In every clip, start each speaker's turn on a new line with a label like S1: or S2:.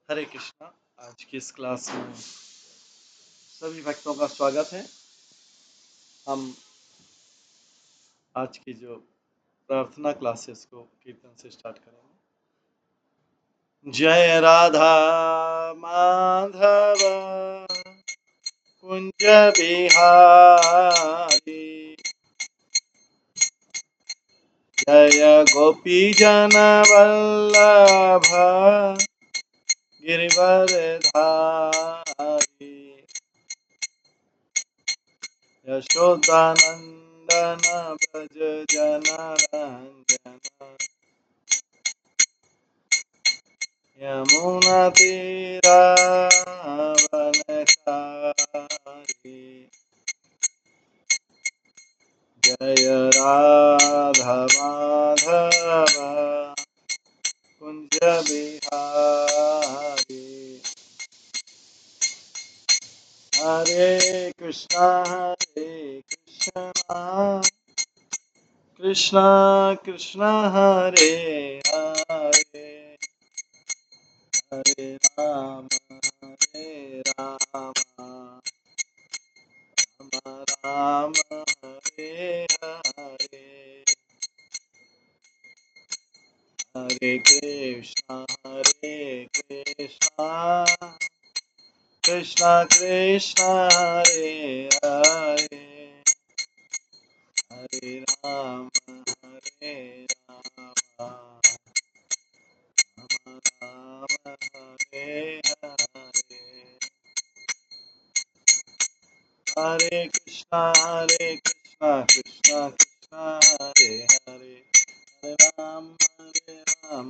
S1: हरे कृष्णा। आज की इस क्लास में सभी भक्तों का स्वागत है। हम आज की जो प्रार्थना क्लासेस को कीर्तन से स्टार्ट करेंगे। जय राधा माधव कुंज बिहारी, जय गोपी जन वल्लभ गिरिवरधारी, यशोदानंदन व्रज जनरंजन, यमुना तीरावनचारी, जय राधा माधव कुंज बिहारी। हरे कृष्णा कृष्णा कृष्णा हरे हरे, हरे राम राम राम हरे हरे, हरे कृष्णा कृष्णा कृष्णा हरे हरे, हरे राम राम हरे हरे, हरे कृष्णा कृष्णा कृष्णा हरे हरे, हरे राम राम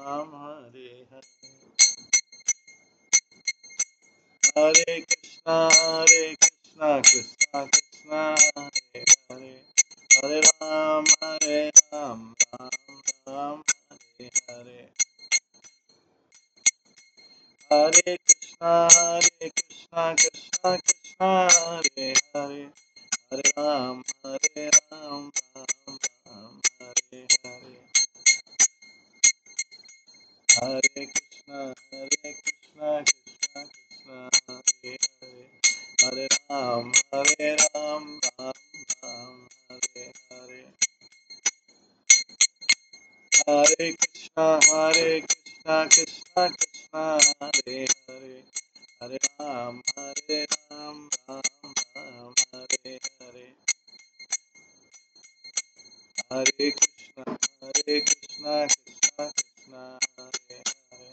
S1: राम हरे हरे, हरे कृष्णा कृष्णा कृष्णा हरे हरे, हरे राम राम राम हरे हरे, हरे कृष्णा कृष्णा कृष्णा हरे हरे, हरे राम राम राम हरे हरे, हरे कृष्णा कृष्णा कृष्णा हरे हरे, हरे राम राम राम हरे हरे, हरे कृष्णा कृष्णा कृष्णा हरे हरे, हरे राम राम राम हरे हरे, हरे कृष्णा कृष्णा कृष्णा हरे हरे,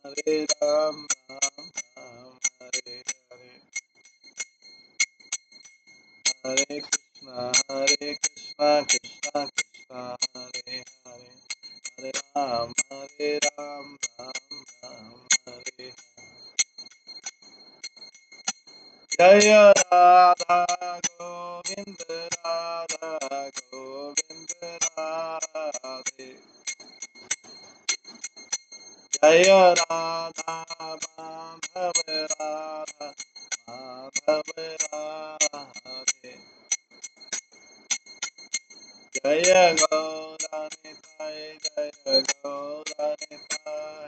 S1: हरे राम राम राम हरे हरे, हरे कृष्णा कृष्णा कृष्णा हरे हरे, हरे राम राम राम हरे हरे, जय राधा गोविंद राधे, जय राधा माधव माधव राधे, जय गौरानिताय जय गौरानिताय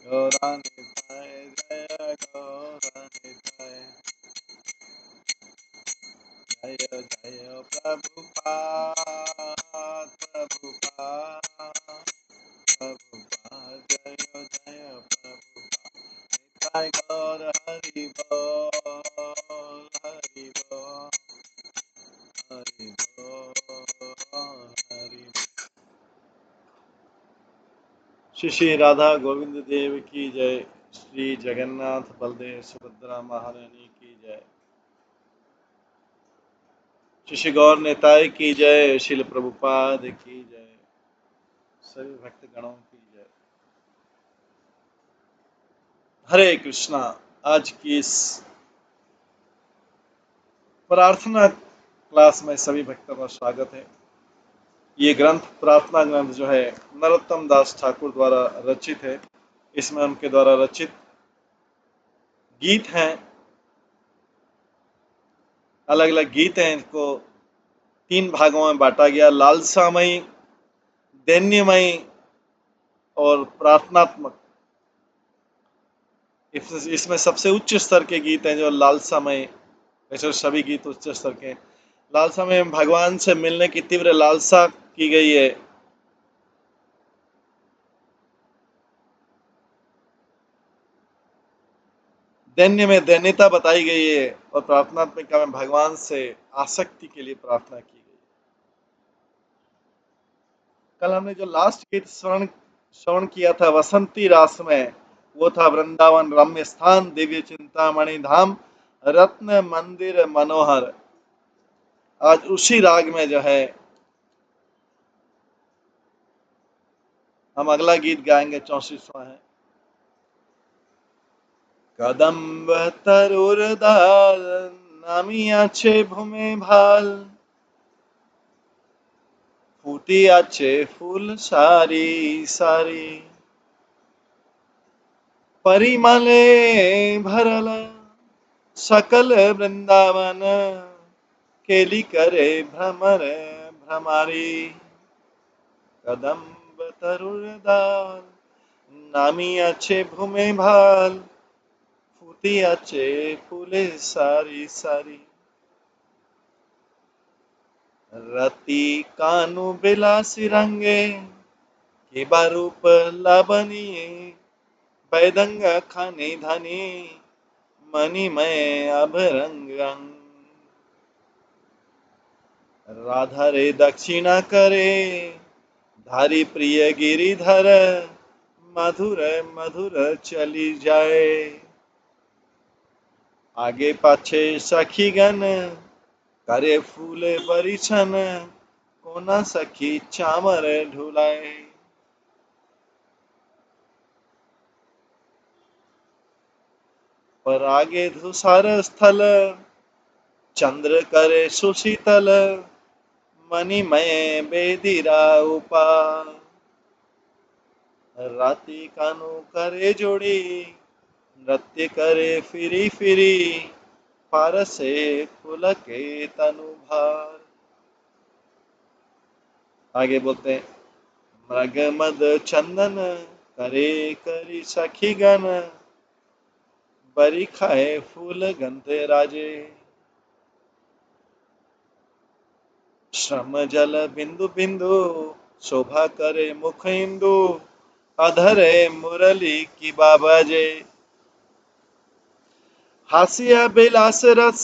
S1: गौरानिताय जय गौरानिताय, जय जय प्रभुपाद प्रभुपाद जय जय प्रभुपाद, निताय गौर हरि बोल हरि बोल हरि बोल हरि। श्री श्री राधा गोविंद देव की जय, श्री जगन्नाथ बलदेव सुभद्रा महारानी की जय, श्री गौर नेताय की जय, शिल प्रभुपाद की जय, सभी भक्त गणों की जय। हरे कृष्णा। आज की इस प्रार्थना क्लास में सभी भक्तों का स्वागत है। ये ग्रंथ प्रार्थना ग्रंथ जो है नरोत्तम दास ठाकुर द्वारा रचित है। इसमें उनके द्वारा रचित गीत हैं, अलग अलग गीत हैं। इनको 3 भागों में बांटा गया, लालसामयी, दैन्यमयी और प्रार्थनात्मक। इसमें सबसे उच्च स्तर के गीत हैं जो लालसामय, वैसे सभी गीत उच्च स्तर के। लालसामय में भगवान से मिलने की तीव्र लालसा की गई है। दैन्य में दैन्यता बताई गई है और प्रार्थनात्मिका में भगवान से आसक्ति के लिए प्रार्थना की गई। कल हमने जो लास्ट गीत श्रवण श्रवण किया था वसंती रास में, वो था वृंदावन रम्य स्थान, दिव्य चिंतामणि धाम, रत्न मंदिर मनोहर। आज उसी राग में जो है हम अगला गीत गाएंगे, 34वां है। कदम्ब तरुर दाल, नामी আছে ভূমে ভাল, ফুটি আছে ফুল সারি সারি, परिमले भरल सकल वृंदावन, केली करे भ्रमर भ्रमारी। कदम्ब तरुर दाल, नामी আছে ভূমে ভাল, ফুটি আছে ফুলে সারি সারি, रति कानु बिलासी रंगे, के बारूप लाबनिए, बैदंग खाने धनी, मणिमय अभरंग। राधा रे दक्षिणा करे, धारी प्रिय गिरिधर, मधुर मधुर चली जाए। आगे पाछे सखीगण, करे फूल बरिछन, कोना सखी चामर ढुलाए। पर आगे धुसार स्थल, चंद्र करे सुशीतल, मणिमय बेदिरा उपार। राती कानु करे जोड़ी, नृत्य करे फिरी फिरी, पारसे पुलके तनु भार। आगे बोलते हैं, मृग मद चंदन, करे करी सखी गण, बरी खाए फूल गंधे राजे। श्रम जल बिंदु बिंदु, शोभा करे मुख इंदु, अधरे मुरली की बाबाजे। हास्या बिलास रस,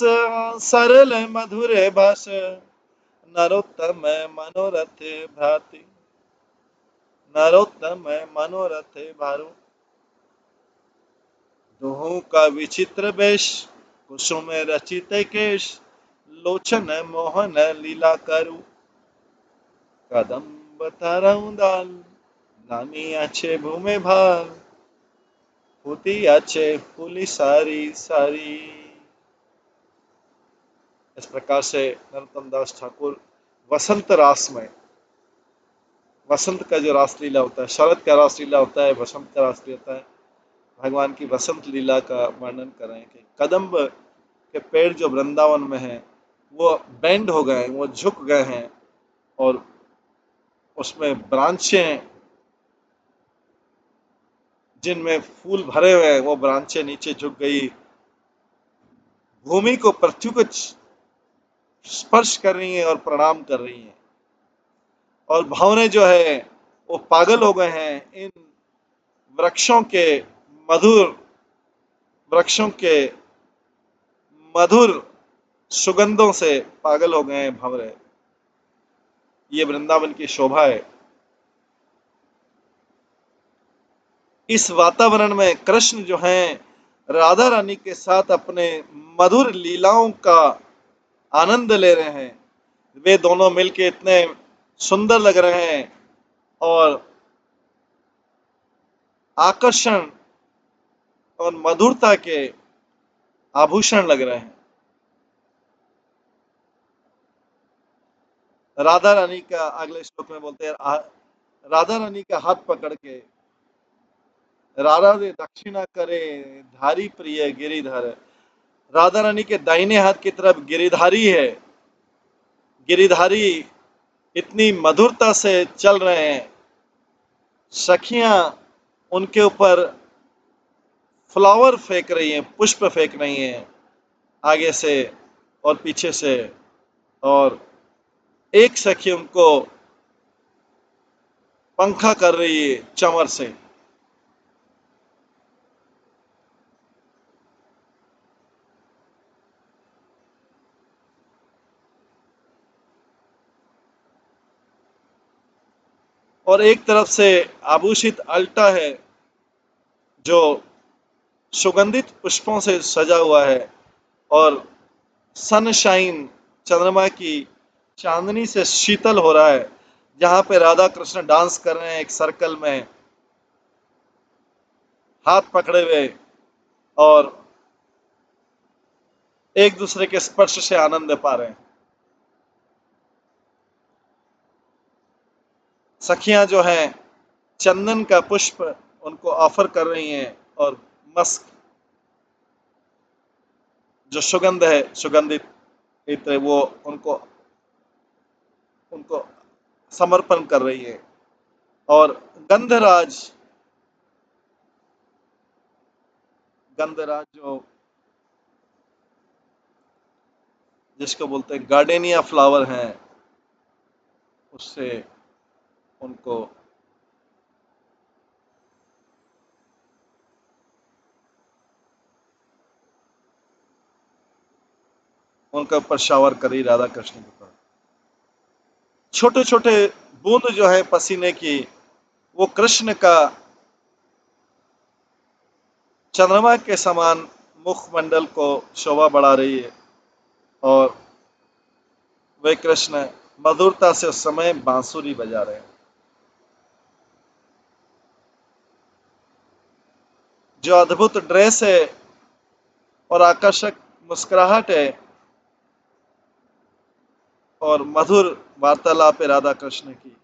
S1: सरल मधुर भाष, नरोत्तम मनोरथ भाति, नरोत्तम मनोरथ भारु। दुहु का विचित्र वेश, कुसुम रचित केश, लोचन मोहन लीला करु। कदम्ब तरऊ दाल, नामी আছে भूमे भाल, फूटी আছে फूली सारी सारी। इस प्रकार से नरोत्तम दास ठाकुर वसंत रास में, वसंत का जो रासलीला होता है, शरद का रासलीला होता है, वसंत का रासलीला होता है, भगवान की वसंत लीला का वर्णन कर रहे हैं कि कदम्ब के पेड़ जो वृंदावन में हैं वो बेंड हो गए, वो झुक गए हैं, और उसमें ब्रांचें जिनमें फूल भरे हुए हैं वो ब्रांचें नीचे झुक गई, भूमि को, पृथ्वी को स्पर्श कर रही हैं और प्रणाम कर रही हैं। और भावने जो है वो पागल हो गए हैं इन वृक्षों के मधुर, वृक्षों के मधुर सुगंधों से पागल हो गए हैं भंवरे। ये वृंदावन की शोभा है। इस वातावरण में कृष्ण जो हैं राधा रानी के साथ अपने मधुर लीलाओं का आनंद ले रहे हैं। वे दोनों मिलके इतने सुंदर लग रहे हैं और आकर्षण और मधुरता के आभूषण लग रहे हैं। राधा रानी का अगले श्लोक में बोलते हैं, राधा रानी का हाथ पकड़ के, राधा दे दक्षिणा करे, धारी प्रिय गिरिधर। राधा रानी के दाहिने हाथ की तरफ गिरिधारी है, गिरिधारी इतनी मधुरता से चल रहे हैं सखियां उनके ऊपर फ्लावर फेंक रही हैं, पुष्प फेंक रही हैं, आगे से और पीछे से। और एक सखी उनको पंखा कर रही है चंवर से। और एक तरफ से आभूषित अल्टा है जो सुगंधित पुष्पों से सजा हुआ है, और सनशाइन, चंद्रमा की चांदनी से शीतल हो रहा है, जहां पे राधा कृष्ण डांस कर रहे हैं एक सर्कल में, हाथ पकड़े हुए, और एक दूसरे के स्पर्श से आनंद पा रहे हैं। सखियां जो हैं चंदन का पुष्प उनको ऑफर कर रही हैं, और मस्क जो सुगंध है, सुगंधित इत्र, वो उनको उनको समर्पण कर रही है। और गंधराज, गंधराज जो जिसको बोलते हैं गार्डेनिया फ्लावर हैं, उससे उनको उनके ऊपर शावर करी राधा कृष्ण के ऊपर। छोटे छोटे बूंद जो है पसीने की, वो कृष्ण का चंद्रमा के समान मुखमंडल को शोभा बढ़ा रही है। और वे कृष्ण मधुरता से उस समय बांसुरी बजा रहे हैं। जो अद्भुत ड्रेस है और आकर्षक मुस्कुराहट है और मधुर वार्तालाप है राधा कृष्ण की।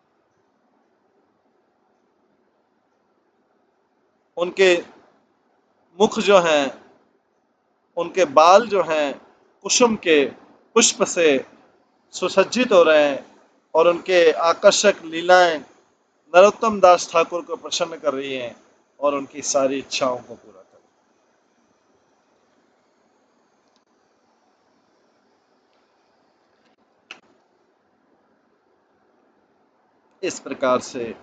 S1: उनके मुख जो हैं, उनके बाल जो हैं, कुसुम के पुष्प से सुसज्जित हो रहे हैं, और उनके आकर्षक लीलाएं नरोत्तम दास ठाकुर को प्रसन्न कर रही हैं, और उनकी सारी इच्छाओं को पूरा कर रही हैं। इस प्रकार से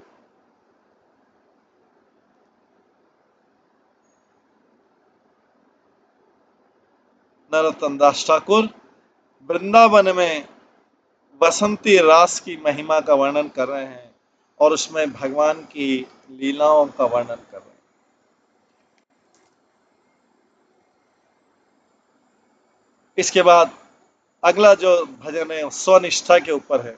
S1: नरोत्तम दास ठाकुर वृंदावन में बसंती रास की महिमा का वर्णन कर रहे हैं, और उसमें भगवान की लीलाओं का वर्णन कर रहे हैं। इसके बाद अगला जो भजन है स्वनिष्ठा के ऊपर है।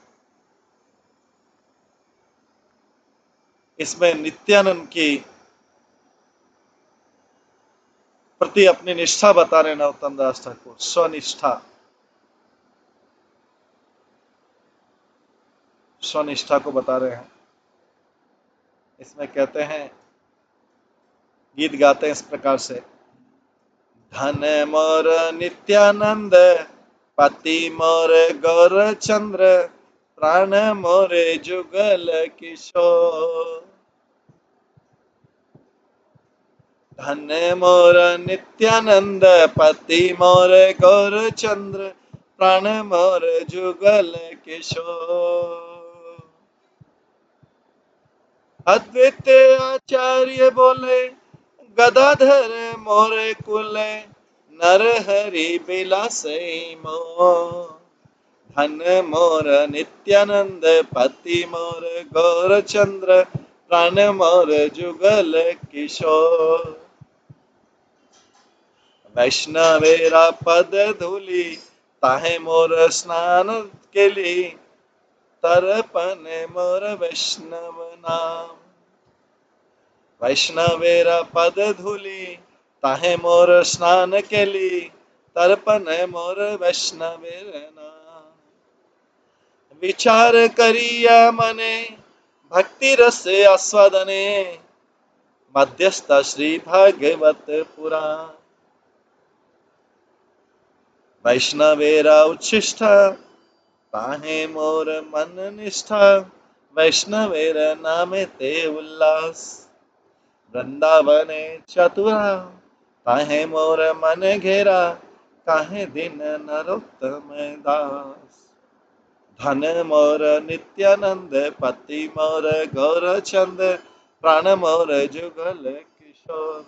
S1: इसमें नित्यानंद की प्रति अपनी निष्ठा बता रहे नरोत्तम दास ठाकुर। स्वनिष्ठा, स्वनिष्ठा को बता रहे हैं। इसमें कहते हैं, गीत गाते हैं इस प्रकार से। धन मोर नित्यानंद, पति मोर गौर चंद्र, प्राण मोरे जुगल किशोर। धन मोर नित्यानंद, पति मोर गौर चंद्र, प्राण मोर जुगल किशोर। अद्वितीय आचार्य बोले, गदाधर मोरे कुले, नर हरि बिलासई मोर। धन मोर नित्यानंद, पति मोर गौर चंद्र, प्राण मोर जुगल किशोर। वैष्णवेरा पद धूली, ताहे मोर स्नान केली, तरपन मोर वैष्णव नाम। वैष्णवेरा पद धूली, ताहे मोर स्नान केली, तर्पण मोर वैष्णवेर नाम। विचार करिया मने, भक्ति रस आस्वादने, मध्यस्थ श्री भागवत पुराण। वैष्णवेरा उच्छिष्टा, ताहे मोर मन निष्ठा, वैष्णवेर नामे ते उल्लास, वृंदावने चतुरा, ताहे मोर मन घेरा, काहे दिन नरोत्तम दास। धन मोर नित्यानंद, पति मोर गौरचंद, प्राण मोर जुगल किशोर।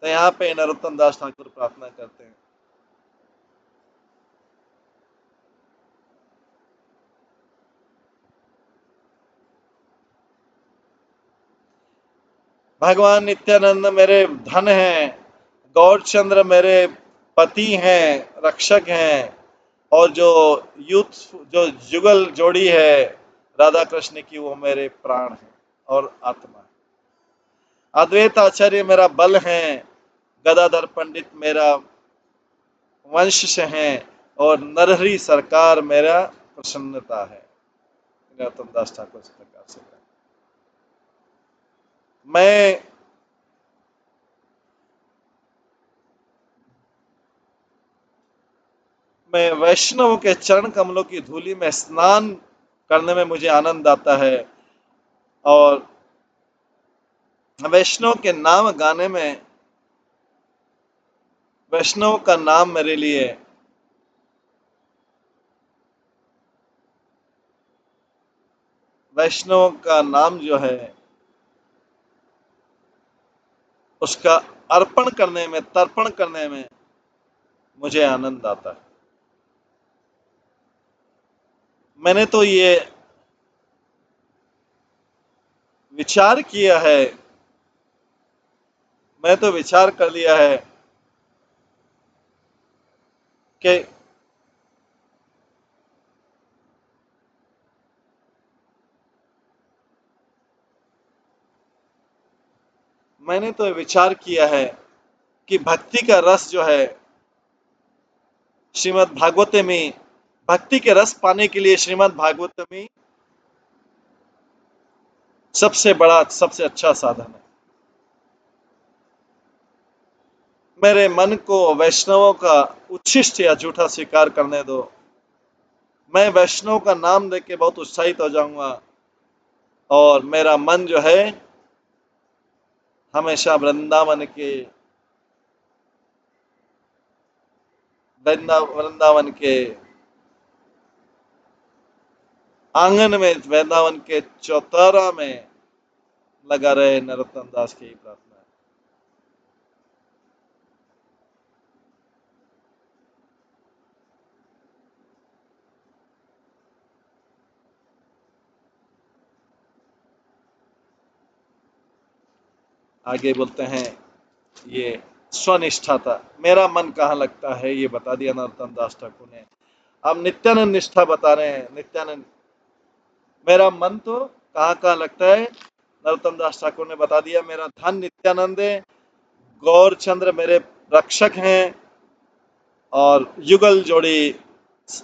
S1: तो यहाँ पे नरोत्तम दास ठाकुर प्रार्थना करते हैं, भगवान नित्यानंद मेरे धन हैं, गौरचंद्र मेरे पति हैं, रक्षक हैं, और जो यूथ जो जुगल जोड़ी है राधा कृष्ण की, वो मेरे प्राण हैं और आत्मा है। अद्वैत आचार्य मेरा बल है, गदाधर पंडित मेरा वंश से हैं, और नरहरि सरकार मेरा प्रसन्नता है। गौतम दास ठाकुर इस प्रकार से मैं मैं वैष्णव के चरण कमलों की धूलि में स्नान करने में मुझे आनंद आता है, और वैष्णव के नाम गाने में, वैष्णव का नाम मेरे लिए वैष्णव का नाम जो है उसका अर्पण करने में, तर्पण करने में मुझे आनंद आता है। मैंने तो ये विचार किया है, मैं तो विचार कर लिया है कि मैंने तो विचार किया है कि भक्ति का रस जो है श्रीमद् भागवत में, भक्ति के रस पाने के लिए श्रीमद् भागवत में सबसे बड़ा, सबसे अच्छा साधन है। मेरे मन को वैष्णवों का उच्छिष्ट या झूठा स्वीकार करने दो, मैं वैष्णव का नाम देख के बहुत उत्साहित हो जाऊंगा, और मेरा मन जो है हमेशा वृंदावन के, वृंदावन के आंगन में, वृंदावन के चौतारा में लगा रहे। नरोत्तम दास की प्रार्थना है। आगे बोलते हैं, ये स्वनिष्ठा था, मेरा मन कहाँ लगता है ये बता दिया नरोत्तम दास ठाकुर ने। अब नित्यानंद निष्ठा बता रहे हैं। नित्यानंद, मेरा मन तो कहाँ कहाँ लगता है, नरोत्तम दास ठाकुर ने बता दिया। मेरा धन नित्यानंद है, गौरचंद्र मेरे रक्षक हैं, और युगल जोड़ी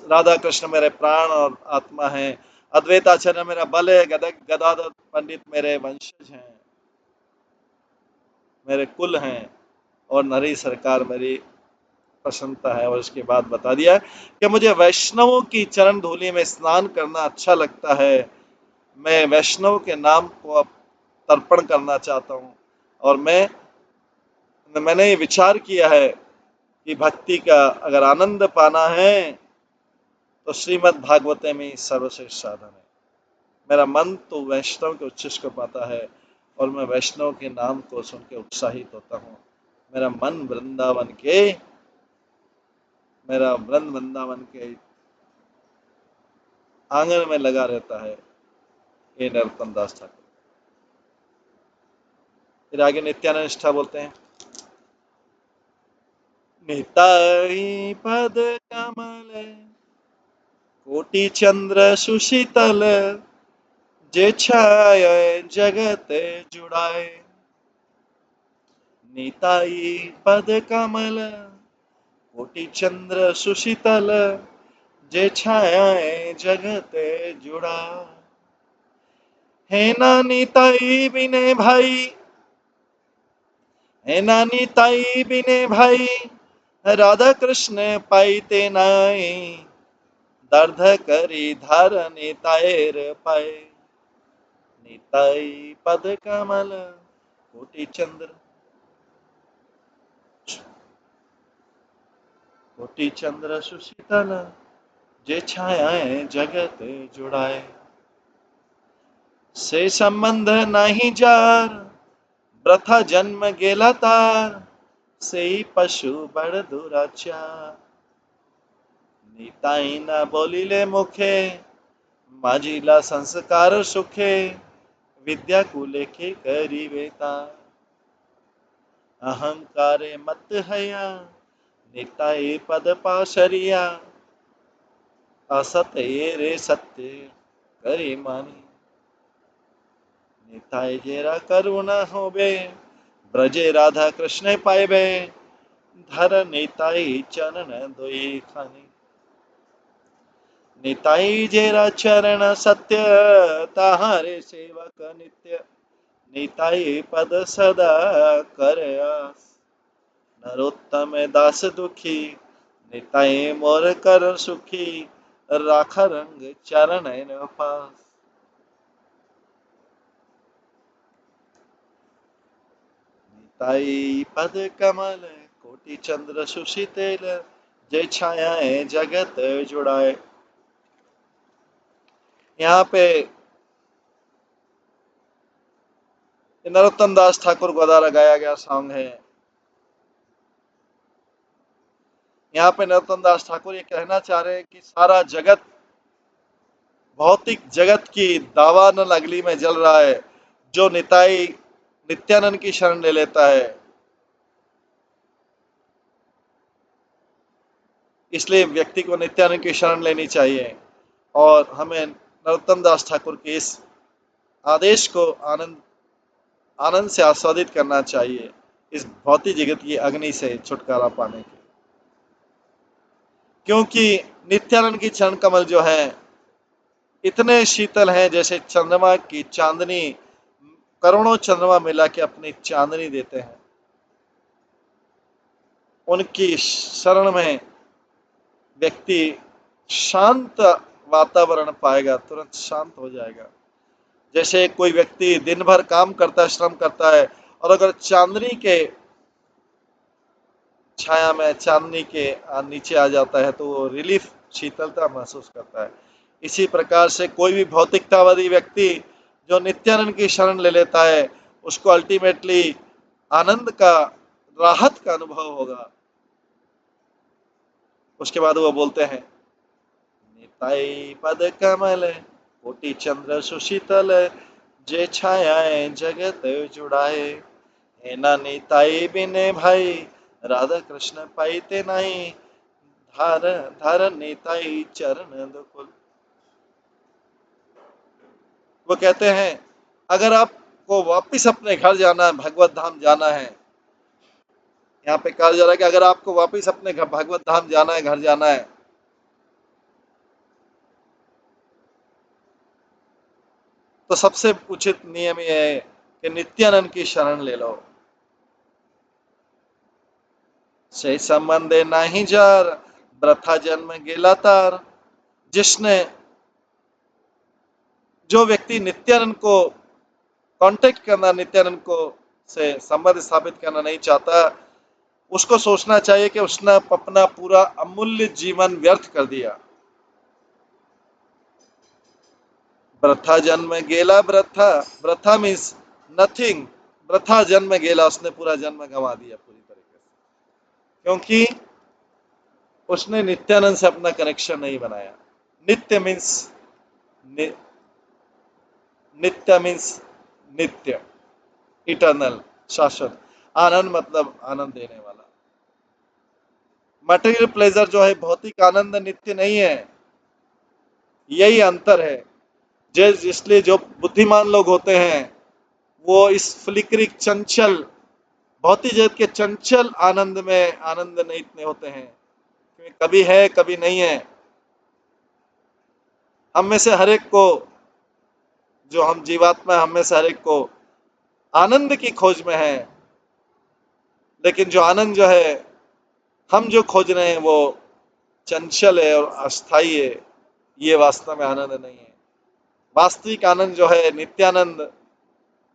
S1: राधा कृष्ण मेरे प्राण और आत्मा हैं। अद्वैत आचार्य मेरा बल है, गदाधर पंडित मेरे वंशज हैं, मेरे कुल हैं, और नरी सरकार मेरी प्रसन्नता है। और इसके बाद बता दिया कि मुझे वैष्णवों की चरण धूलि में स्नान करना अच्छा लगता है, मैं वैष्णव के नाम को अब तर्पण करना चाहता हूँ, और मैंने ये विचार किया है कि भक्ति का अगर आनंद पाना है तो श्रीमद् भागवत में ही सर्वश्रेष्ठ साधन है। मेरा मन तो वैष्णव के उच्छिष्ट को पाता है, और मैं वैष्णव के नाम को सुन के उत्साहित होता हूँ। मेरा मन वृंदावन के, मेरा वृंदावन के आंगन में लगा रहता है। ये नरोत्तम दास ठाकुर। फिर आगे नित्यानंद निष्ठा बोलते हैं, निताई पद कमल, कोटि चंद्र सुशीतल, जे छाय जगत जुड़ाए। निताई पद कमल, कोटि चंद्र सुशीतल, जे छाया जगत जुड़ा। है ना निताई बिने भाई, है ना निताई बिने भाई, राधा कृष्ण पाईते नाई। दर्ध करी धार निताएर पाए। निताई पद कमल कोटि चंद्र कोटि चंद्र सुशीतल जे छायाएं जगत जुड़ाए। से संबंध नहीं जार प्रथा जन्म गेला तार। से पशु बड़ दुराचार। निताई न बोलिले मुखे माझिला संस्कार सुखे। विद्या कुले के करीबेता। अहंकारे मत हया निताई पद पाशरिया। असत रे सत्य करी मानी। निताई जेरा करुणा होबे ब्रजे राधा कृष्ण पाइबे। धर निताई चरण दोई खानी। निताई जेरा चरण सत्य ताहारे सेवक नित्य। निताई पद सदा कर आस। नरोत्तम दास दुखी निताई मोर कर सुखी। राखा रंग चरण पास। निताई पद कमल कोटि चंद्र सुशीतल जय छायाएं जगत जुड़ाए। यहाँ पे नरोत्तम दास ठाकुर द्वारा गाया गया सॉन्ग है। यहाँ पे नरोत्तम दास ठाकुर ये कहना चाह रहे हैं कि सारा जगत भौतिक जगत की दावानल अगली में जल रहा है। जो निताई नित्यानंद की शरण ले लेता है, इसलिए व्यक्ति को नित्यानंद की शरण लेनी चाहिए और हमें नरोत्तम दास ठाकुर के इस आदेश को आनंद आनंद से आस्वादित करना चाहिए इस भौतिक जगत की अग्नि से छुटकारा पाने के। क्योंकि नित्यानंद की चरण कमल जो है इतने शीतल हैं जैसे चंद्रमा की चांदनी। करोड़ों चंद्रमा मिला के अपनी चांदनी देते हैं। उनकी शरण में व्यक्ति शांत वातावरण पाएगा, तुरंत शांत हो जाएगा। जैसे कोई व्यक्ति दिन भर काम करता है, श्रम करता है और अगर चांदनी के छाया में चांदनी के नीचे आ जाता है तो वो रिलीफ शीतलता महसूस करता है। इसी प्रकार से कोई भी भौतिकतावादी व्यक्ति जो नित्यानंद की शरण ले लेता है उसको अल्टीमेटली आनंद का राहत का अनुभव होगा। उसके बाद वो बोलते हैं निताई पद कमल कोटि चंद्र सुशीतल जे छायाएं जगत जुड़ाए। हे ना निताई बिने भाई राधा कृष्ण पाइते नहीं। धार धार निताई चरण दुकुल। वो कहते हैं अगर आपको वापिस अपने घर जाना है, भगवत धाम जाना है, यहाँ पे कहा जा रहा है कि अगर आपको वापिस अपने भगवत धाम जाना है, घर जाना है, तो सबसे उचित नियम यह है कि नित्यानंद की शरण ले लो। से संबंधे नाही जार ब्रथा जन्म गेला तार। जिसने जो व्यक्ति नित्यानंद को कांटेक्ट करना, नित्यानंद को से संबंध स्थापित करना नहीं चाहता, उसको सोचना चाहिए कि उसने अपना पूरा अमूल्य जीवन व्यर्थ कर दिया। ब्रथा जन्म गेला ब्रथा ब्रथा मीन्स नथिंग। ब्रथा जन्म गेला, उसने पूरा जन्म गंवा दिया पूरी तरीके से, क्योंकि उसने नित्यानंद से अपना कनेक्शन नहीं बनाया। नित्य मीन्स नित्य मीन्स नित्य, इटर्नल, शाश्वत। आनंद मतलब आनंद देने वाला। मटेरियल प्लेजर जो है, भौतिक आनंद नित्य नहीं है, यही अंतर है। इसलिए जो बुद्धिमान लोग होते हैं वो इस फ्लिकरिंग चंचल भौतिक जगत के चंचल आनंद में आनंद नहीं इतने होते हैं, कभी है कभी नहीं है। हम में से हर एक को, जो हम जीवात्मा, हम में से हर एक को आनंद की खोज में है, लेकिन जो आनंद जो है हम जो खोज रहे हैं वो चंचल है और अस्थाई है। ये वास्तव में आनंद नहीं है। वास्तविक आनंद जो है नित्यानंद,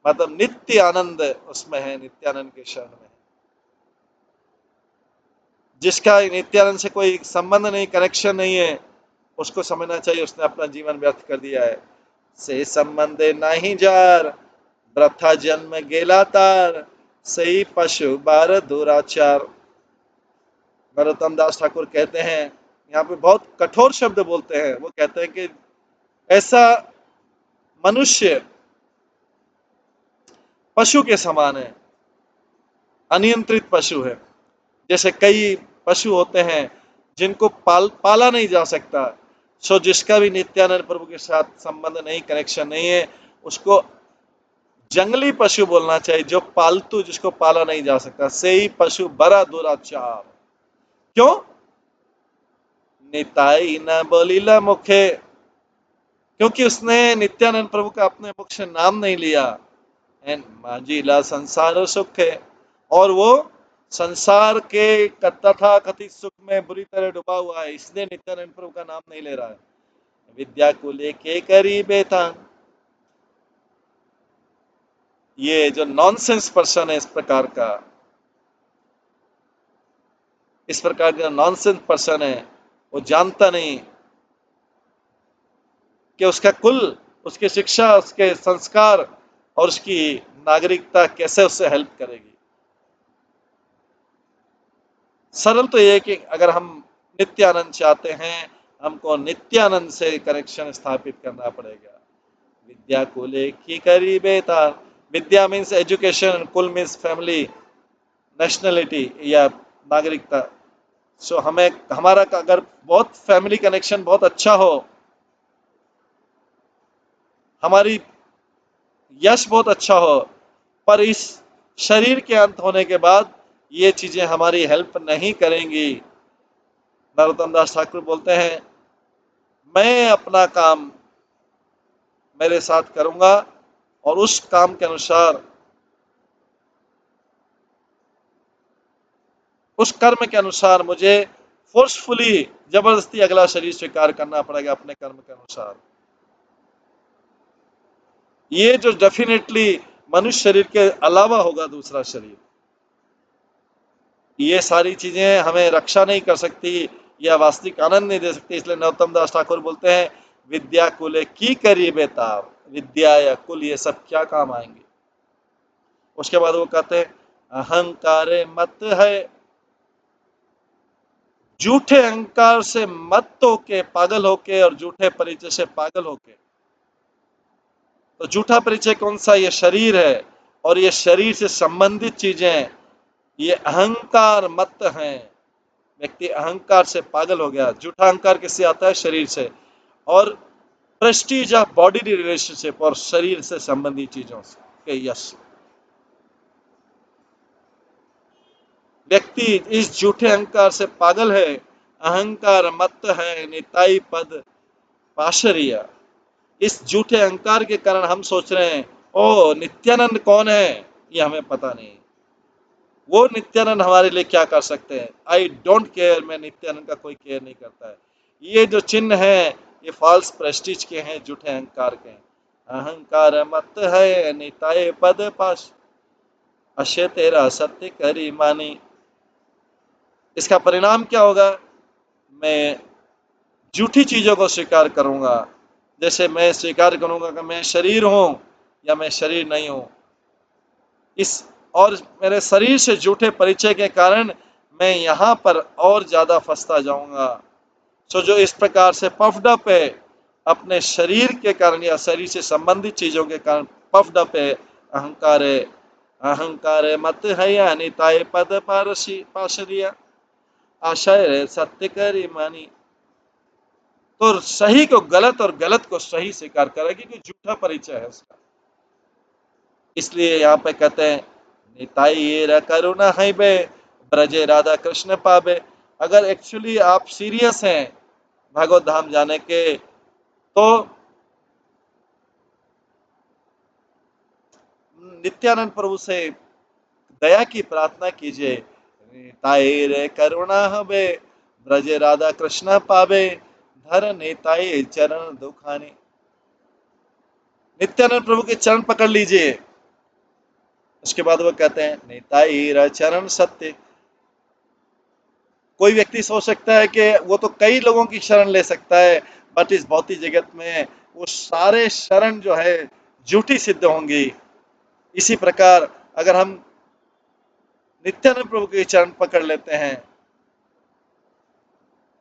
S1: मतलब नित्य आनंद उसमें है, नित्यानंद के शरण में है। जिसका नित्यानंद से कोई संबंध नहीं, कनेक्शन नहीं है, उसको समझना चाहिए उसने अपना जीवन व्यर्थ कर दिया है। से संबंधे नहीं जार, वृथा जन्म गेला तार, सही पशु बार दुराचार। नरोत्तम दास ठाकुर कहते हैं, यहाँ पे बहुत कठोर शब्द बोलते हैं। वो कहते हैं कि ऐसा मनुष्य पशु के समान है, अनियंत्रित पशु है। जैसे कई पशु होते हैं जिनको पाला नहीं जा सकता, सो जिसका भी नित्यानंद प्रभु के साथ संबंध नहीं, कनेक्शन नहीं है, उसको जंगली पशु बोलना चाहिए, जो पालतू, जिसको पाला नहीं जा सकता। से ही पशु बड़ा दुराचार। क्यों? निताई न बोलीला मुखे, क्योंकि उसने नित्यानंद प्रभु का अपने मुख से नाम नहीं लिया। एन मांझीला संसार सुख है, और वो संसार के तथा कथित सुख में बुरी तरह डूबा हुआ है, इसलिए नित्यानंद प्रभु का नाम नहीं ले रहा है। विद्या को लेके करीबे था। ये जो नॉनसेंस पर्सन है, इस प्रकार का नॉनसेंस पर्सन है, वो जानता नहीं कि उसका कुल, उसकी शिक्षा, उसके संस्कार और उसकी नागरिकता कैसे उससे हेल्प करेगी। सरल तो ये है कि अगर हम नित्यानंद चाहते हैं, हमको नित्यानंद से कनेक्शन स्थापित करना पड़ेगा। विद्या कुले की करीबे था। विद्या मीन्स एजुकेशन, कुल मीन्स फैमिली, नेशनलिटी या नागरिकता। सो हमें, हमारा अगर बहुत फैमिली कनेक्शन बहुत अच्छा हो, हमारी यश बहुत अच्छा हो, पर इस शरीर के अंत होने के बाद ये चीजें हमारी हेल्प नहीं करेंगी। नरोत्तम दास ठाकुर बोलते हैं, मैं अपना काम मेरे साथ करूंगा और उस काम के अनुसार, उस कर्म के अनुसार मुझे फोर्सफुली, जबरदस्ती अगला शरीर स्वीकार करना पड़ेगा अपने कर्म के अनुसार। ये जो डेफिनेटली मनुष्य शरीर के अलावा होगा दूसरा शरीर, ये सारी चीजें हमें रक्षा नहीं कर सकती या वास्तविक आनंद नहीं दे सकती। इसलिए नरोत्तम दास ठाकुर बोलते हैं, विद्या कुल की करीबे तार। विद्या या कुल ये सब क्या काम आएंगे। उसके बाद वो कहते हैं, अहंकार मत है, झूठे अहंकार से मत होके, पागल होके, और झूठे परिचय से पागल होके। तो झूठा परिचय कौन सा? ये शरीर है, और ये शरीर से संबंधित चीजें, ये अहंकार मत हैं। व्यक्ति अहंकार से पागल हो गया। झूठा अहंकार किससे आता है? शरीर से। और प्रेस्टीज ऑफ बॉडी रिलेशनशिप, और शरीर से संबंधित चीजों से के यश। व्यक्ति इस झूठे अहंकार से पागल है। अहंकार मत है निताई पद पाशरिया। इस झूठे अहंकार के कारण हम सोच रहे हैं, ओ नित्यानंद कौन है, ये हमें पता नहीं। वो नित्यानंद हमारे लिए क्या कर सकते हैं? I don't care. मैं नित्यानंद का कोई केयर नहीं करता है। ये जो चिन्ह है, ये फॉल्स प्रेस्टीज के हैं, झूठे अहंकार के हैं। अहंकार मत है निताय पद पाश, अशे तेरा सत्य करी मानी। इसका परिणाम क्या होगा? मैं झूठी चीजों को स्वीकार करूंगा। जैसे मैं स्वीकार करूंगा कि मैं शरीर हूं या मैं शरीर नहीं हूं। इस और मेरे शरीर से झूठे परिचय के कारण मैं यहाँ पर और ज्यादा फंसता जाऊंगा। सो जो इस प्रकार से पफ्ड अप है, अपने शरीर के कारण या शरीर से संबंधित चीजों के कारण पफ्ड अप है, अहंकार है। अहंकार मत है या निताय पद पारसी पाशरिया, आशय सत्य करी मानी। तो सही को गलत और गलत को सही स्वीकार करेगी, कि झूठा परिचय है उसका। इसलिए यहाँ पे कहते हैं, निताई करुणा है बे, ब्रजे राधा कृष्ण पावे। अगर एक्चुअली आप सीरियस हैं भागवत धाम जाने के, तो नित्यानंद प्रभु से दया की प्रार्थना कीजिए। निताई रे करुणा हबे, ब्रजे राधा कृष्ण पावे, धर नेताए चरण दुखाने। नित्यानंद प्रभु के चरण पकड़ लीजिए। उसके बाद वो कहते हैं नेताई चरण सत्य। कोई व्यक्ति सोच सकता है कि वो तो कई लोगों की शरण ले सकता है, बट इस भौतिक जगत में वो सारे शरण जो है झूठी सिद्ध होंगी। इसी प्रकार अगर हम नित्यानंद प्रभु के चरण पकड़ लेते हैं,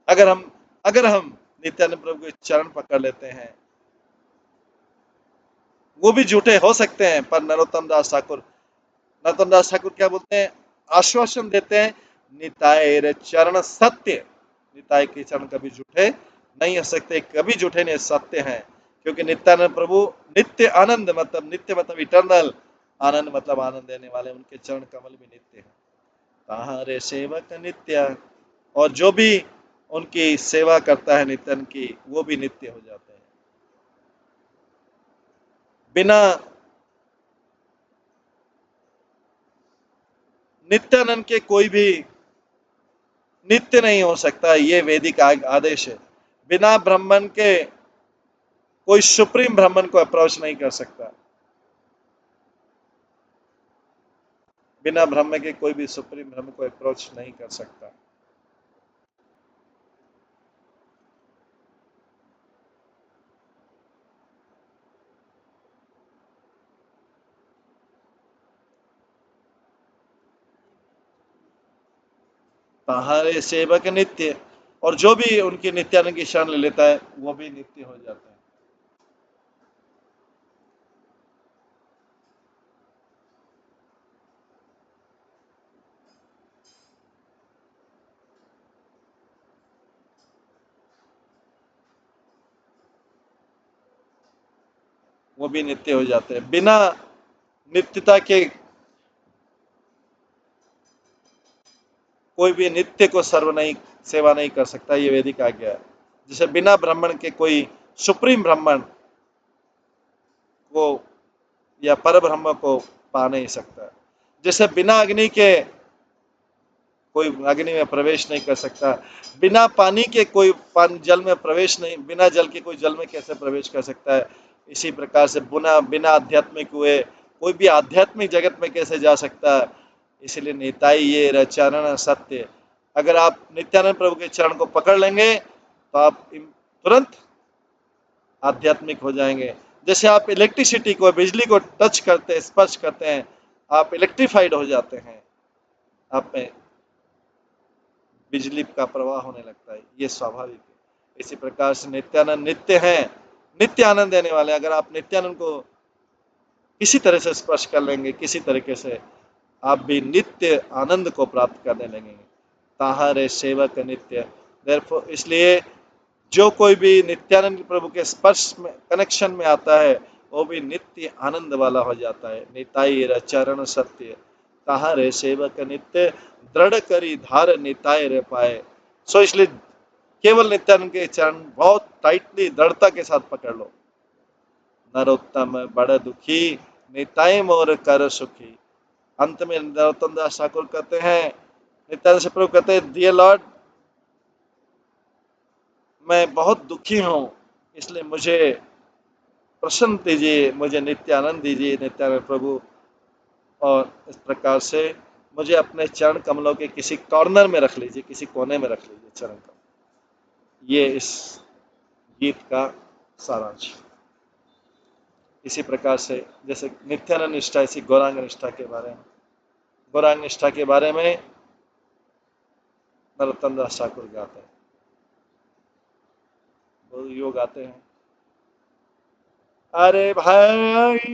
S1: अगर हम अगर हम नित्यानंद प्रभु के चरण पकड़ लेते हैं, वो भी झूठे हो सकते हैं, पर नरोत्तम दास ठाकुर क्या बोलते हैं, आश्वासन देते हैं, निताय चरण सत्य। निताय के चरण कभी झूठे नहीं हो सकते, कभी झूठे नहीं, सत्य हैं। क्योंकि नित्यानंद प्रभु नित्य आनंद, मतलब नित्य मतलब इटर्नल, आनंद मतलब आनंद देने वाले, उनके चरण कमल भी नित्य है। ताहारे सेवक नित्य, और जो भी उनकी सेवा करता है नित्यानंद की, वो भी नित्य हो जाते हैं। बिना नित्यानंद के कोई भी नित्य नहीं हो सकता, ये वैदिक आदेश है। बिना ब्राह्मण के कोई सुप्रीम ब्राह्मण को अप्रोच नहीं कर सकता। बिना ब्रह्म के कोई भी सुप्रीम ब्रह्म को अप्रोच नहीं कर सकता। ताहारे सेवक नित्य, और जो भी उनकी नित्यानंद की शरण ले लेता है वो भी नित्य हो जाता है। वो भी नित्य हो जाते हैं। बिना नित्यता के कोई भी नित्य को सर्व नहीं सेवा नहीं कर सकता, ये वैदिक आज्ञा है। जैसे बिना ब्राह्मण के कोई सुप्रीम ब्राह्मण को या पर ब्रह्म को पा नहीं सकता। जैसे बिना अग्नि के कोई अग्नि में प्रवेश नहीं कर सकता, बिना पानी के कोई जल में प्रवेश नहीं, बिना जल के कोई जल में कैसे प्रवेश कर सकता है। इसी प्रकार से बिना आध्यात्मिक हुए कोई भी आध्यात्मिक जगत में कैसे जा सकता है। इसलिए निताई ये चरण सत्य। अगर आप नित्यानंद प्रभु के चरण को पकड़ लेंगे तो आप तुरंत आध्यात्मिक हो जाएंगे। जैसे आप इलेक्ट्रिसिटी को, बिजली को टच करते हैं, स्पर्श करते हैं, आप इलेक्ट्रीफाइड हो जाते हैं, आप में बिजली का प्रवाह होने लगता है, ये स्वाभाविक है। इसी प्रकार से नित्यानंद नित्य हैं, नित्य आनंद देने वाले। अगर आप नित्यानंद को किसी तरह से स्पर्श कर लेंगे, किसी तरीके से, आप भी नित्य आनंद को प्राप्त करने लगेंगे। ताहारे सेवक नित्य। देयरफॉर इसलिए जो कोई भी नित्यानंद प्रभु के स्पर्श में, कनेक्शन में आता है, वो भी नित्य आनंद वाला हो जाता है। निताई चरण सत्य, ताहारे सेवक नित्य, दृढ़ करी धार निताय रे पाए। सो इसलिए केवल नित्यानंद के चरण बहुत टाइटली, दृढ़ता के साथ पकड़ लो। नरोत्तम बड़ दुखी, निताय मोर कर सुखी। अंत में नरोत्तम दास ठाकुर कहते हैं, नित्यानंद से प्रभु कहते हैं, डियर लॉर्ड, मैं बहुत दुखी हूं, इसलिए मुझे प्रसन्न दीजिए, मुझे नित्य आनंद दीजिए नित्यानंद प्रभु। और इस प्रकार से मुझे अपने चरण कमलों के किसी कॉर्नर में रख लीजिए, किसी कोने में रख लीजिए चरण कमल। ये इस गीत का सारांश। इसी प्रकार से जैसे नित्यानंद निष्ठा, इसी गौरांग निष्ठा के बारे में, गौरांग निष्ठा के बारे में नरोत्तम दास ठाकुर गाते हैं, वो यो गाते हैं, अरे भाई,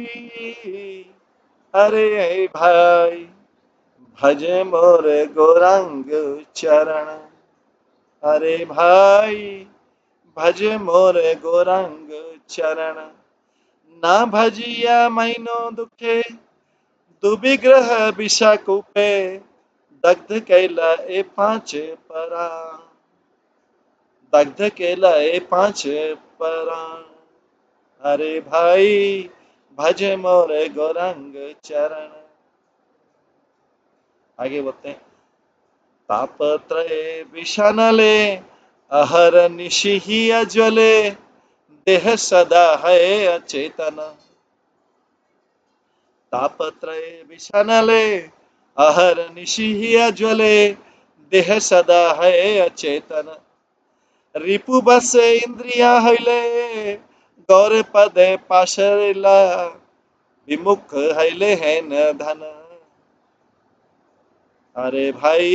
S1: अरे भाई, भज मोर गौरांग चरण। अरे भाई, भज मोर गौरांग चरण। ना भजिया मैनो दुखे, दुविग्रह विषाकूपे, दग्ध कैला ए पांच परा, दग्ध कैला ए पांच परा। अरे भाई, भज मोर गौरांग चरण। आगे बोलते हैं, तापत्रय विषानले, अहरनिशि ही अज्वले देह सदा है अचेतन तापत्रय विषानले अहरनिशि ही अज्वले देह सदा है अचेतन रिपु बस इंद्रिया हईले गौर पद पाशरिला विमुख हईले है न धन अरे भाई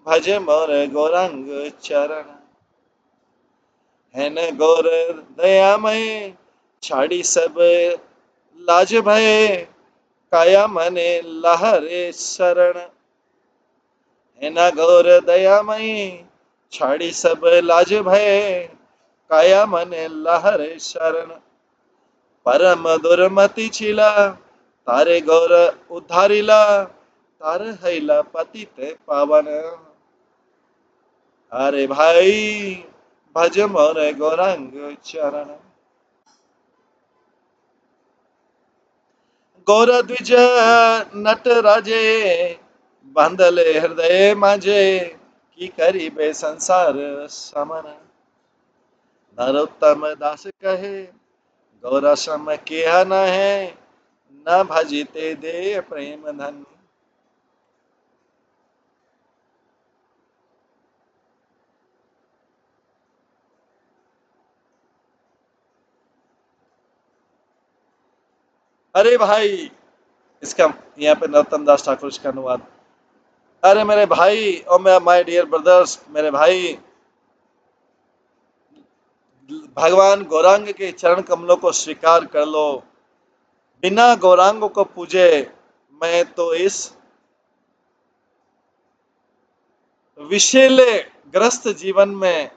S1: भज मोर गौरांग चरण है न गौर दयामय छाड़ी सब लाज भय काया मने लहरे शरण है न गौर दयामय छाड़ी सब लाज भय काया मने लहरे शरण परम दुर्मति छिला तारे गौर उद्धारिला तार हैला पतित पावन अरे भाई भज मोर गौरांग चरण गौर द्विज नट राजे बांधले हृदय माजे की करीबे संसार समन नरोत्तम दास कहे गौरा सम किया न है न भजिते दे प्रेम धन अरे भाई इसका यहाँ पे नरोत्तम दास ठाकुर इसका अनुवाद अरे मेरे भाई और मैं माय डियर ब्रदर्स मेरे भाई भगवान गौरांग के चरण कमलों को स्वीकार कर लो बिना गौरांग को पूजे मैं तो इस विषैले ग्रस्त जीवन में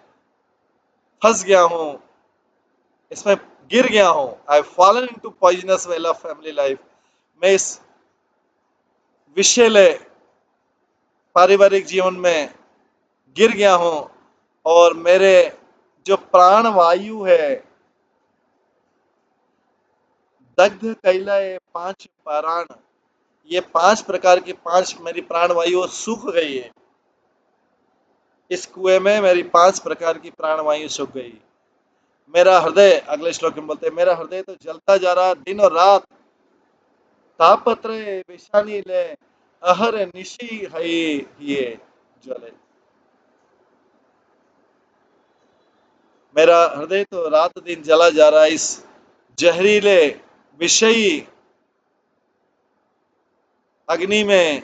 S1: फंस गया हूं इसमें गिर गया हूं आई fallen into poisonous well of family life मैं इस विषैले पारिवारिक जीवन में गिर गया हूं और मेरे जो प्राण वायु है दग्ध कैलाए पांच प्राण ये पांच प्रकार की पांच मेरी प्राण वायु सूख गई है इस कुएं में मेरी पांच प्रकार की प्राण वायु सूख गई मेरा हृदय अगले श्लोक में बोलते हैं मेरा हृदय तो जलता जा रहा दिन और रात तापत्र विषानी ले अहर निशी हई हिए ज्वले मेरा हृदय तो रात दिन जला जा रहा है इस जहरीले विषयी अग्नि में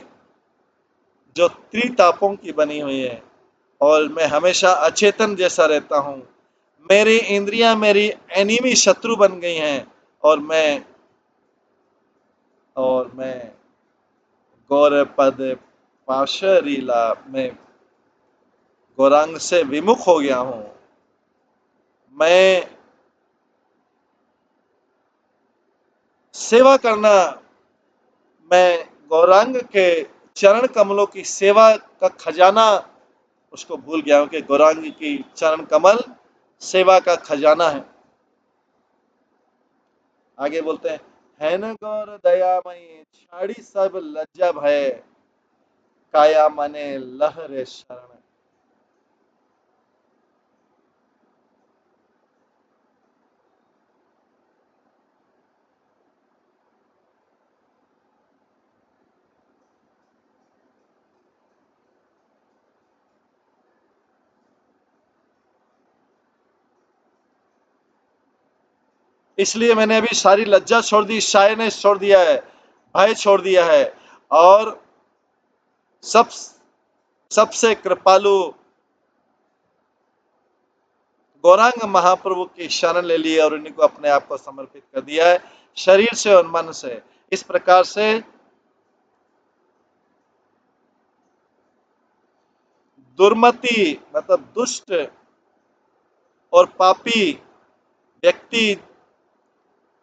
S1: जो त्रितापों की बनी हुई है और मैं हमेशा अचेतन जैसा रहता हूं मेरी इंद्रियां मेरी एनिमी शत्रु बन गई हैं और मैं गौर पद पाशरीला में गौरांग से विमुख हो गया हूं मैं सेवा करना मैं गौरांग के चरण कमलों की सेवा का खजाना उसको भूल गया हूं कि गौरांग की चरण कमल सेवा का खजाना है आगे बोलते हैं है न गौर दयामयी छाड़ी सब लज्जा भय काया मने लहरे शरण इसलिए मैंने अभी सारी लज्जा छोड़ दी शायनेस छोड़ दिया है भय छोड़ दिया है और सब सबसे कृपालु गौरांग महाप्रभु की शरण ले ली और उन्हीं को अपने आप को समर्पित कर दिया है शरीर से और मन से इस प्रकार से दुर्मति मतलब दुष्ट और पापी व्यक्ति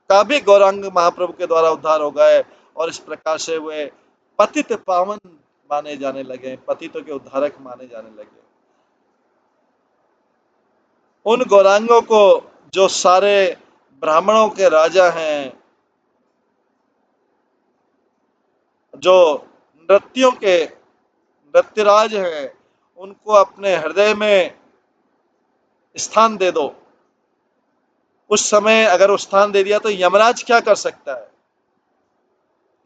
S1: का भी गौरांग महाप्रभु के द्वारा उद्धार हो गए और इस प्रकार से वे पतित पावन माने जाने लगे पतितों के उद्धारक माने जाने लगे उन गौरांगों को जो सारे ब्राह्मणों के राजा हैं जो नृत्यों के नृत्यराज हैं उनको अपने हृदय में स्थान दे दो। उस समय अगर वो स्थान दे दिया तो यमराज क्या कर सकता है?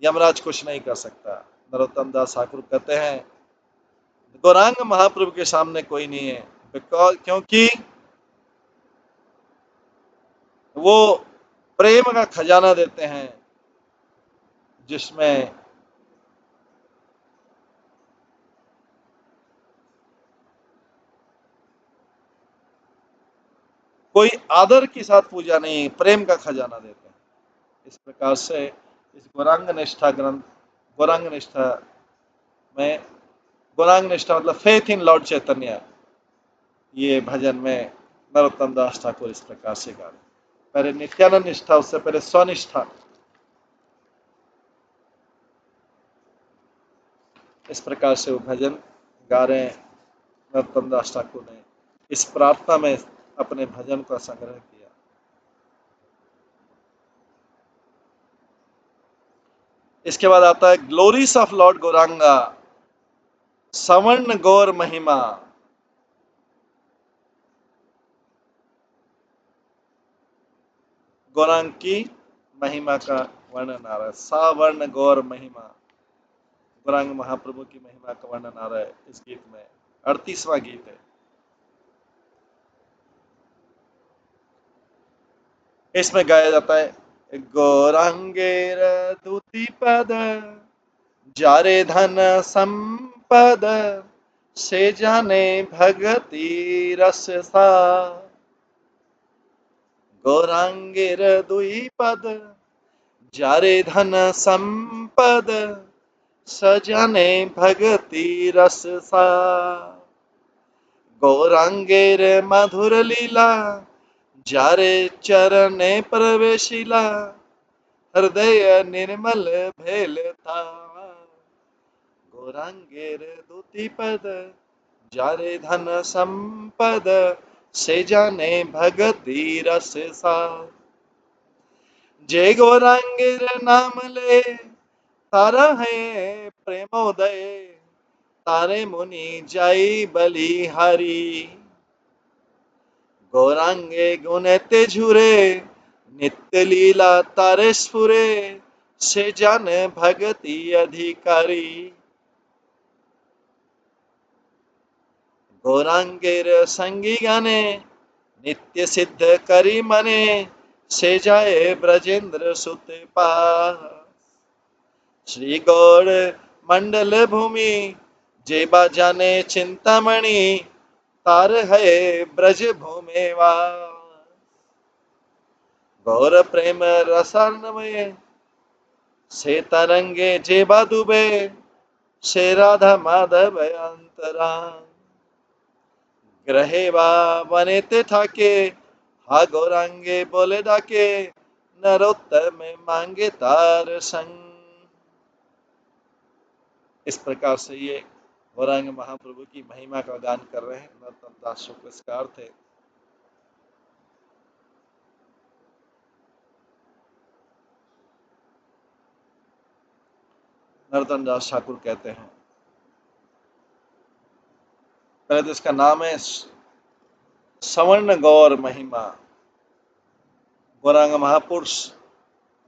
S1: यमराज कुछ नहीं कर सकता। नरोत्तम दास ठाकुर कहते हैं गौरांग महाप्रभु के सामने कोई नहीं है, क्योंकि वो प्रेम का खजाना देते हैं, जिसमें कोई आदर के साथ पूजा नहीं, प्रेम का खजाना देते हैं। इस प्रकार से इस गौरांग निष्ठा ग्रंथ, गौरांग निष्ठा में, गौरांग निष्ठा मतलब फेथ इन लॉर्ड चैतन्य, ये भजन में नरोत्तम दास ठाकुर इस प्रकार से गा रहे। पहले नित्यानंद निष्ठा, उससे पहले स्वनिष्ठा। इस प्रकार से वो भजन गा रहे हैं। नरोत्तम दास ठाकुर ने इस प्रार्थना में अपने भजन का संग्रह किया। इसके बाद आता है ग्लोरीज ऑफ लॉर्ड गौरांगा, सवर्ण गौर महिमा। गौरांग की महिमा का वर्णन आ रहा है। सावर्ण गौर महिमा, गौरांग महाप्रभु की महिमा का वर्णन आ रहा है इस गीत में। 38वां गीत है। इसमें गाया जाता है गौरांगेर दूती पद, जारे धन संपद, से जाने भगति रस सा। गौरांगेर दुई पद, जारे धन संपद, सजाने भगति रस सा। गौरांगेर मधुर लीला, जारे चरणे प्रवेशिला, हृदय निर्मल भेल था। गौरांगेर दूती पद, जारे धन संपद, से जाने भगति रस सा। जय गौरांगेर नाम ले, तारा है प्रेमोदय, तारे मुनि जाई बलिहारी। गौरांगे गुणते झुरे, नित्य लीला तारे स्फुरे, से जान भगति अधिकारी। गौरांगेर संगी गाने, नित्य सिद्ध करी मने, से जाए ब्रजेंद्र सुत पास। श्री गौर मंडल भूमि, जेबा जाने चिंतामणि, तार है ब्रज भूमेवा। गौर प्रेम रसार्णमय, से तरंगे जेबा दुबे, से राधा माधव अंतरा। ग्रहेवा वनेते ठाके, हा गौरांगे बोले डाके, नरोत्तम मांगे तार संग। इस प्रकार से ये गौरांग महाप्रभु की महिमा का गान कर रहे हैं नरोत्तम दास शुक्ल। इसका अर्थ है नरोत्तम दास ठाकुर कहते हैं, पहले तो इसका नाम है सवर्ण गौर महिमा। गौरांग महापुरुष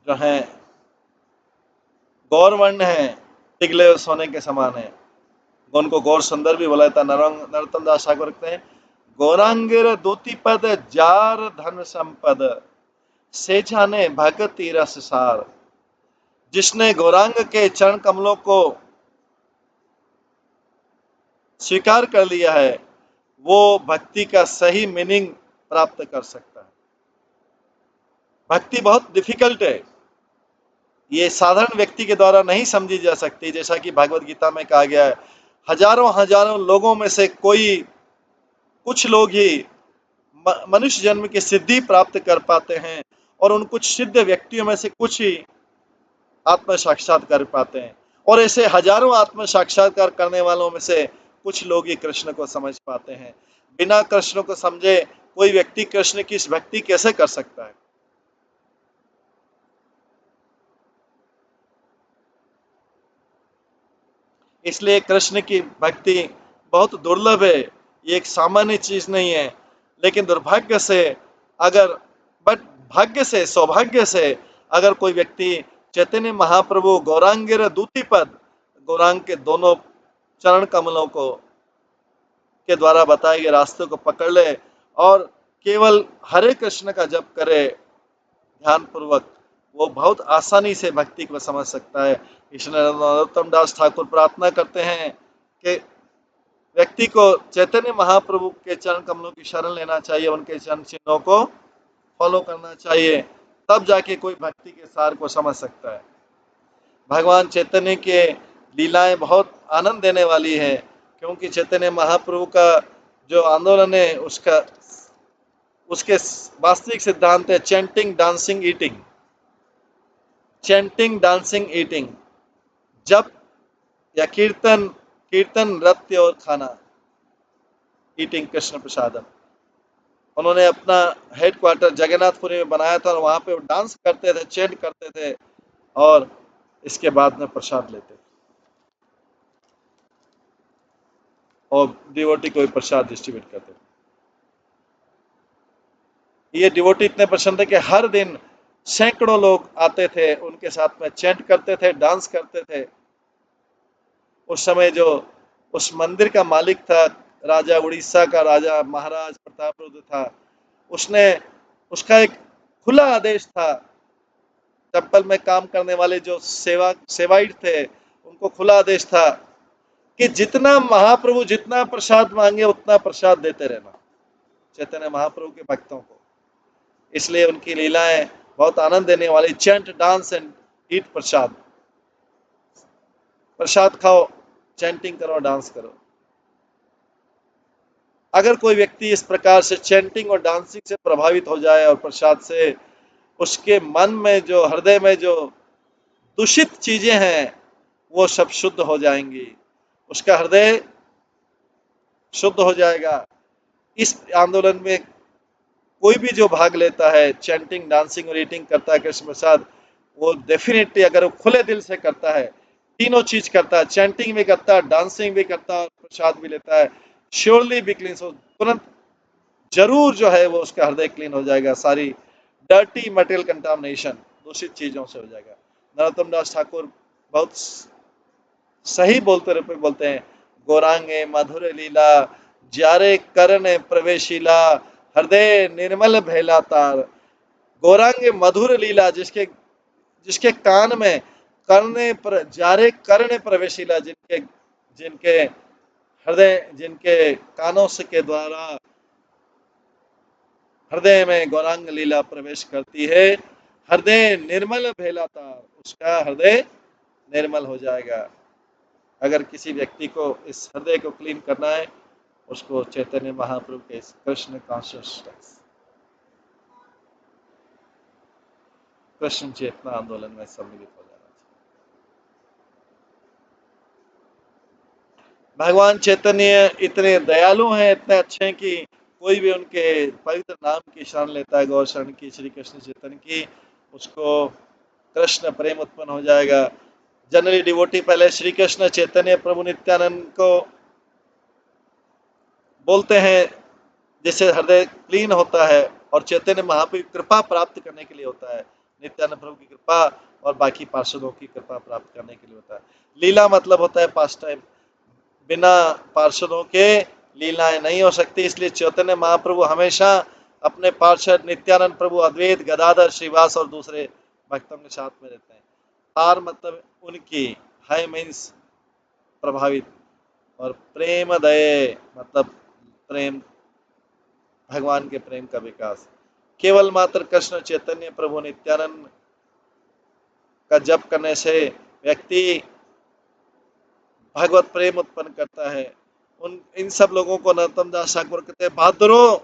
S1: जो है गौर वर्ण है, पिघले हुए सोने के समान है। उनको गौर सुंदर भी बोला था। नरोत्तम दास ठाकुर कहते हैं गौरांगेर दूती पद, जार धन संपद, से जाने भगति रस सार। जिसने गौरांग के चरण कमलों को स्वीकार कर लिया है, वो भक्ति का सही मीनिंग प्राप्त कर सकता है। भक्ति बहुत डिफिकल्ट है, ये साधारण व्यक्ति के द्वारा नहीं समझी जा सकती। जैसा कि भगवत गीता में कहा गया है, हजारों हजारों लोगों में से कोई कुछ लोग ही मनुष्य जन्म की सिद्धि प्राप्त कर पाते हैं, और उन कुछ सिद्ध व्यक्तियों में से कुछ ही आत्म साक्षात्कार कर पाते हैं। और ऐसे हजारों आत्म साक्षात्कार करने वालों में से कुछ लोग ही कृष्ण को समझ पाते हैं। बिना कृष्ण को समझे कोई व्यक्ति कृष्ण की भक्ति कैसे कर सकता है? इसलिए कृष्ण की भक्ति बहुत दुर्लभ है, ये एक सामान्य चीज नहीं है। लेकिन दुर्भाग्य से अगर बट भाग्य से सौभाग्य से अगर कोई व्यक्ति चैतन्य महाप्रभु गौरांगेर दूती पद गौरांग के दोनों चरण कमलों को के द्वारा बताए गए रास्ते को पकड़ ले और केवल हरे कृष्ण का जप करे ध्यान पूर्वक, वो बहुत आसानी से भक्ति को समझ सकता है। कृष्ण नरोत्तम दास ठाकुर प्रार्थना करते हैं कि व्यक्ति को चैतन्य महाप्रभु के चरण कमलों की शरण लेना चाहिए, उनके चरण चिन्हों को फॉलो करना चाहिए, तब जाके कोई भक्ति के सार को समझ सकता है। भगवान चैतन्य के लीलाएं बहुत आनंद देने वाली है, क्योंकि चैतन्य महाप्रभु का जो आंदोलन है उसके वास्तविक सिद्धांत है chanting dancing eating. Chanting dancing eating, जप या कीर्तन, कीर्तन नृत्य और खाना, ईटिंग कृष्ण प्रसादम। उन्होंने अपना हेडक्वार्टर जगन्नाथपुरी में बनाया था और वहां पे वो डांस करते थे, चैंट करते थे और इसके बाद में प्रसाद लेते थे और डिवोटी को प्रसाद डिस्ट्रीब्यूट करते थे। ये डिवोटी इतने प्रसन्न थे कि हर दिन सैकड़ों लोग आते थे, उनके साथ में चैंट करते थे, डांस करते थे। उस समय जो उस मंदिर का मालिक था, राजा उड़ीसा का राजा महाराज प्रतापरुद्र था, उसने उसका एक खुला आदेश था, टेम्पल में काम करने वाले जो सेवाइट थे उनको खुला आदेश था कि जितना महाप्रभु जितना प्रसाद मांगे उतना प्रसाद देते रहना चैतन्य महाप्रभु के भक्तों को। इसलिए उनकी लीलाएं बहुत आनंद देने वाली, चैंट डांस एंड ईट प्रसाद, प्रसाद खाओ, चैंटिंग करो, डांस करो। अगर कोई व्यक्ति इस प्रकार से चैंटिंग और डांसिंग से प्रभावित हो जाए और प्रसाद से उसके मन में जो हृदय में जो दूषित चीजें हैं वो सब शुद्ध हो जाएंगी, उसका हृदय शुद्ध हो जाएगा। इस आंदोलन में कोई भी जो भाग लेता है, चैंटिंग डांसिंग और ईटिंग करता है कृष्ण प्रसाद, वो डेफिनेटली अगर वो खुले दिल से करता है, तीनों चीज करता है, चैंटिंग भी करता है, डांसिंग भी करता है, प्रसाद भी लेता है, श्योरली बी क्लीन, तुरंत जरूर जो है वो उसका हृदय क्लीन हो जाएगा, सारी डर्टी मटेरियल कंटामिनेशन दूषित चीजों से हो जाएगा। नरोत्तम दास ठाकुर बहुत सही बोलते हैं, गौरांगे मधुर लीला जारे करने प्रवेशिला हृदय निर्मल भैला तार। गौरांगे मधुर लीला, जिसके जिसके कान में करने पर जारे करने प्रवेशिला, जिनके जिनके हृदय जिनके कानों से के द्वारा हृदय में गौरांग लीला प्रवेश करती है, हृदय निर्मल भैलाता, उसका हृदय निर्मल हो जाएगा। अगर किसी व्यक्ति को इस हृदय को क्लीन करना है, उसको चैतन्य महाप्रभु के कृष्ण कॉन्शियसनेस, कृष्ण चेतना आंदोलन में सम्मिलित हो जाना चाहिए। भगवान चैतन्य इतने दयालु हैं, इतने अच्छे हैं कि कोई भी उनके पवित्र नाम की शरण लेता है, गौर शरण की, श्री कृष्ण चैतन्य की, उसको कृष्ण प्रेम उत्पन्न हो जाएगा। जनरली डिवोटी पहले श्री कृष्ण चैतन्य प्रभु नित्यानंद को बोलते हैं, जिससे हृदय क्लीन होता है, और चैतन्य महाप्रभु की कृपा प्राप्त करने के लिए होता है, नित्यानंद प्रभु की कृपा और बाकी पार्षदों की कृपा प्राप्त करने के लिए होता है। लीला मतलब होता है पास टाइम, बिना पार्षदों के लीलाएं नहीं हो सकती, इसलिए चैतन्य महाप्रभु हमेशा अपने पार्षद नित्यानंद प्रभु, अद्वैत गदाधर श्रीवास और दूसरे भक्तों के साथ में रहते हैं। तार मतलब उनकी, है मीन्स प्रभावित, और प्रेम दये मतलब प्रेम, भगवान के प्रेम का विकास। केवल मात्र कृष्ण चैतन्य प्रभु नित्यानंद का जप करने से व्यक्ति भगवत प्रेम उत्पन्न करता है। इन सब लोगों को नरोत्तम दास ठाकुर कहते हैं बहादुरों,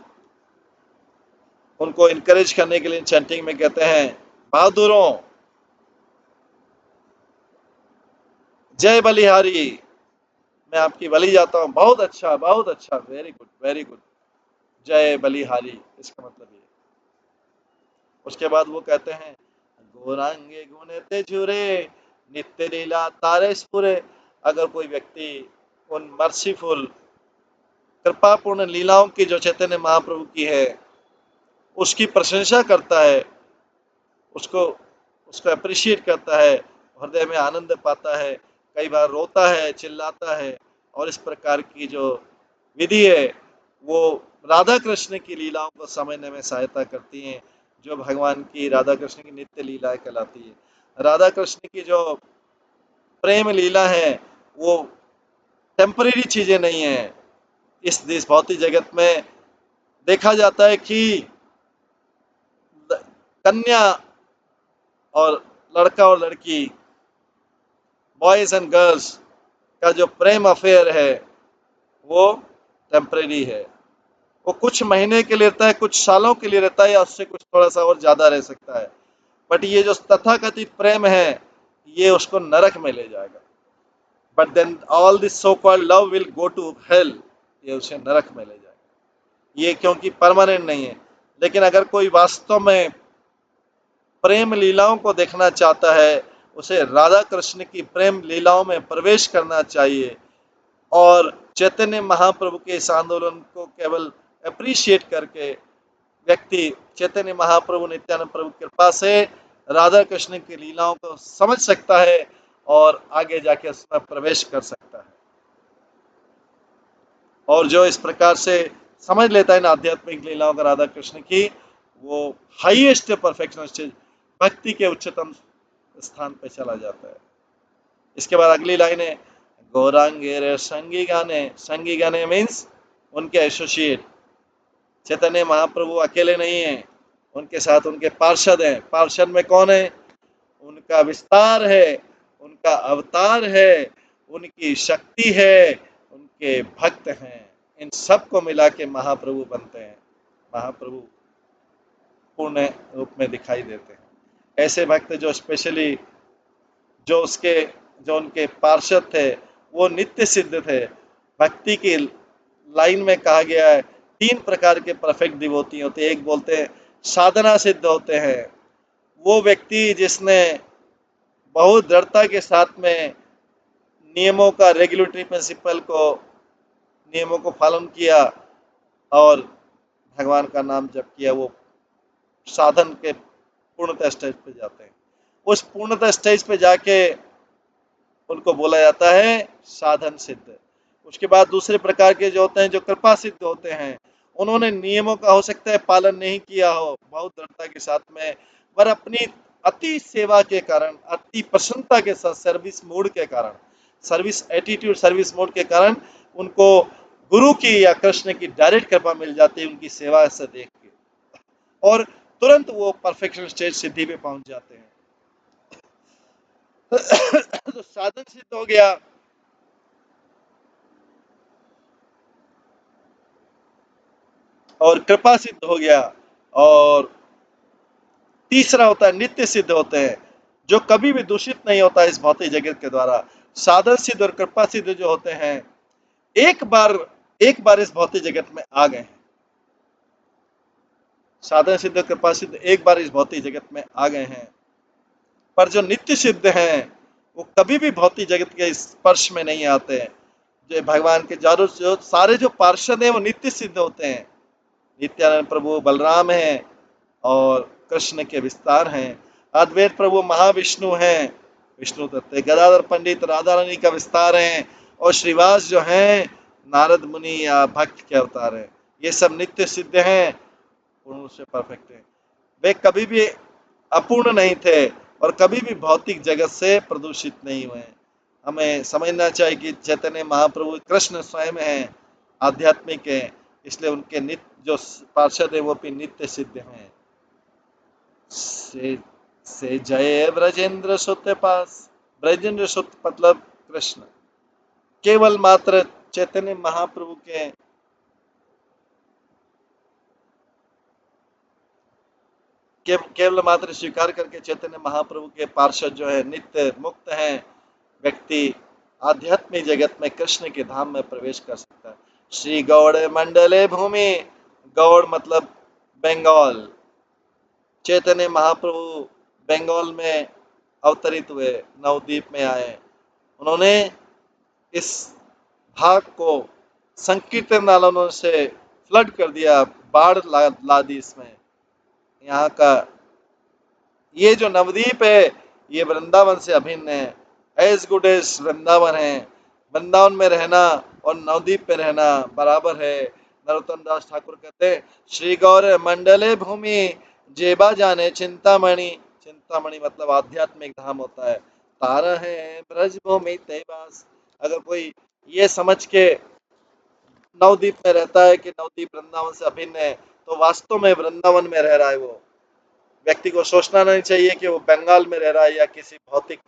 S1: उनको इनकरेज करने के लिए चैंटिंग में कहते हैं बहादुरों, जय बलिहारी, मैं आपकी बलि जाता हूँ, बहुत अच्छा, वेरी गुड वेरी गुड, जय बलिहारी, इसका मतलब ये। उसके बाद वो कहते हैं गौरांगे गुण ते झुरे नित्य लीला तारे स्फुरे। अगर कोई व्यक्ति उन मर्सीफुल कृपापूर्ण लीलाओं की जो चैतन्य महाप्रभु की है उसकी प्रशंसा करता है, उसको उसको अप्रिशिएट करता है, हृदय में आनंद पाता है, कई बार रोता है, चिल्लाता है। और इस प्रकार की जो विधि है वो राधा कृष्ण की लीलाओं को समझने में सहायता करती हैं, जो भगवान की राधा कृष्ण की नित्य लीलाएं कहलाती है। राधा कृष्ण की जो प्रेम लीला है वो टेम्परेरी चीजें नहीं है। इस भौतिक जगत में देखा जाता है कि कन्या और लड़का और लड़की, बॉयज एंड गर्ल्स का जो प्रेम अफेयर है वो टेम्परेरी है। वो कुछ महीने के लिए रहता है, कुछ सालों के लिए रहता है, या उससे कुछ थोड़ा सा और ज्यादा रह सकता है। बट ये जो तथाकथित प्रेम है ये उसको नरक में ले जाएगा। But then all this so called love will go to hell, ये उसे नरक में ले जाएगा। ये क्योंकि परमानेंट नहीं है। लेकिन अगर कोई वास्तव में प्रेम लीलाओं को देखना चाहता है, उसे राधा कृष्ण की प्रेम लीलाओं में प्रवेश करना चाहिए और चैतन्य महाप्रभु के इस आंदोलन को केवल अप्रिशिएट करके व्यक्ति चैतन्य महाप्रभु नित्यानंद प्रभु की कृपा से राधा कृष्ण की लीलाओं को समझ सकता है और आगे जाके उसमें प्रवेश कर सकता है। और जो इस प्रकार से समझ लेता है इन आध्यात्मिक लीलाओं का राधा कृष्ण की, वो हाईएस्ट परफेक्शन स्टेज, भक्ति के उच्चतम स्थान पे चला जाता है। इसके बाद अगली लाइन है, गौरांगेर संगी गाने मीन्स उनके एसोसिएट। चैतन्य महाप्रभु अकेले नहीं है, उनके साथ उनके पार्षद हैं। पार्षद में कौन है? उनका विस्तार है, उनका अवतार है, उनकी शक्ति है, उनके भक्त हैं। इन सब को मिला के महाप्रभु बनते हैं। महाप्रभु पूर्ण रूप में दिखाई देते हैं। ऐसे भक्त जो स्पेशली जो उनके पार्षद थे वो नित्य सिद्ध थे। भक्ति की लाइन में कहा गया है 3 प्रकार के परफेक्ट डिवोटी होते हैं। एक बोलते हैं साधना सिद्ध होते हैं, वो व्यक्ति जिसने बहुत दृढ़ता के साथ में नियमों का, रेगुलेटरी प्रिंसिपल को, नियमों को पालन किया और भगवान का नाम जप किया, वो साधन के पूर्णता स्टेज पे जाते हैं। उस पूर्णता स्टेज पे जाके उनको बोला जाता है साधन सिद्ध। उसके बाद दूसरे प्रकार के जो होते हैं जो कृपा सिद्ध होते हैं, उन्होंने नियमों का हो सकता है पालन नहीं किया हो बहुत दृढ़ता के साथ में, पर अपनी अति सेवा के कारण, अति प्रसन्नता के साथ, सर्विस मूड के कारण, सर्विस एटीट्यूड, सर्विस मोड के कारण उनको गुरु की या कृष्ण की डायरेक्ट कृपा मिल जाती है उनकी सेवा से देख के, और तुरंत वो परफेक्शन स्टेज सिद्धि पे पहुंच जाते हैं। तो साधन सिद्ध हो गया, और कृपा सिद्ध हो गया, और तीसरा होता है नित्य सिद्ध होते हैं, जो कभी भी दूषित नहीं होता इस भौतिक जगत के द्वारा। साधन सिद्ध और कृपा सिद्ध जो होते हैं, एक बार इस भौतिक जगत में आ गए हैं। साधन सिद्ध कृपा सिद्ध एक बार इस भौतिक जगत में आ गए हैं, पर जो नित्य सिद्ध हैं वो कभी भी भौतिक जगत के स्पर्श में नहीं आते हैं। जो भगवान के जो सारे जो पार्षद हैं वो नित्य सिद्ध होते हैं। नित्यानंद प्रभु बलराम हैं और कृष्ण के विस्तार हैं। अद्वैत प्रभु महाविष्णु हैं, विष्णु तत्व। गदाधर पंडित राधा रानी का विस्तार हैं, और श्रीवास जो हैं नारद मुनि या भक्त के अवतार हैं। ये सब नित्य सिद्ध हैं, पूर्ण रूप से परफेक्ट हैं। वे कभी भी अपूर्ण नहीं थे और कभी भी भौतिक जगत से प्रदूषित नहीं हुए। हमें समझना चाहिए कि चैतन्य महाप्रभु कृष्ण स्वयं हैं, आध्यात्मिक हैं, इसलिए उनके नित्य जो पार्षद है वो भी नित्य सिद्ध हैं। से, से जय ब्रजेंद्र सुत पास। ब्रजेंद्र सुत मतलब कृष्ण। केवल मात्र चैतन्य महाप्रभु के केवल मात्र स्वीकार करके चैतन्य महाप्रभु के पार्षद जो है नित्य मुक्त हैं, व्यक्ति आध्यात्मिक जगत में कृष्ण के धाम में प्रवेश कर सकता है। श्री गौड़ मंडले भूमि, गौड़ मतलब बंगाल। चैतन्य महाप्रभु बंगाल में अवतरित हुए, नवद्वीप में आए। उन्होंने इस भाग को संकीर्तन आंदोलन से फ्लड कर दिया, बाढ़ ला दी इसमें। यहाँ का ये जो नवद्वीप है ये वृंदावन से अभिन्न है, एज गुड एज वृंदावन है। वृंदावन में रहना और नवद्वीप में रहना बराबर है। नरोत्तम दास ठाकुर कहते हैं, श्री गौर मंडले भूमि जेबा जाने चिंतामणि। चिंतामणि मतलब आध्यात्मिक धाम होता है। तारा है ब्रज भूमि तेवास। अगर कोई ये समझ के नवद्वीप में रहता है कि नवद्वीप वृंदावन से अभिन्न है, तो वास्तव में वृंदावन में रह रहा है। वो व्यक्ति को सोचना नहीं चाहिए कि वो बंगाल में रह रहा है या किसी भौतिक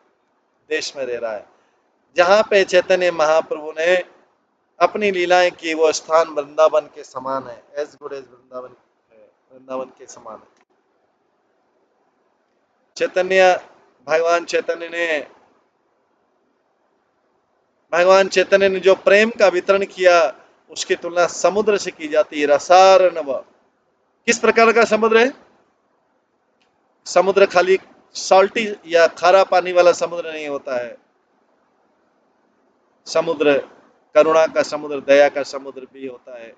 S1: देश में रह रहा है। जहाँ पे चैतन्य महाप्रभु ने अपनी लीलाएं की वो स्थान वृंदावन के समान है, एज गुड एज वृंदावन है, वृंदावन के समान है। चैतन्य भगवान चैतन्य ने जो प्रेम का वितरण किया उसकी तुलना समुद्र से की जाती है। रसार्णव किस प्रकार का समुद्र है? समुद्र खाली सॉल्टी या खारा पानी वाला समुद्र नहीं होता है। समुद्र करुणा का समुद्र, दया का समुद्र भी होता है।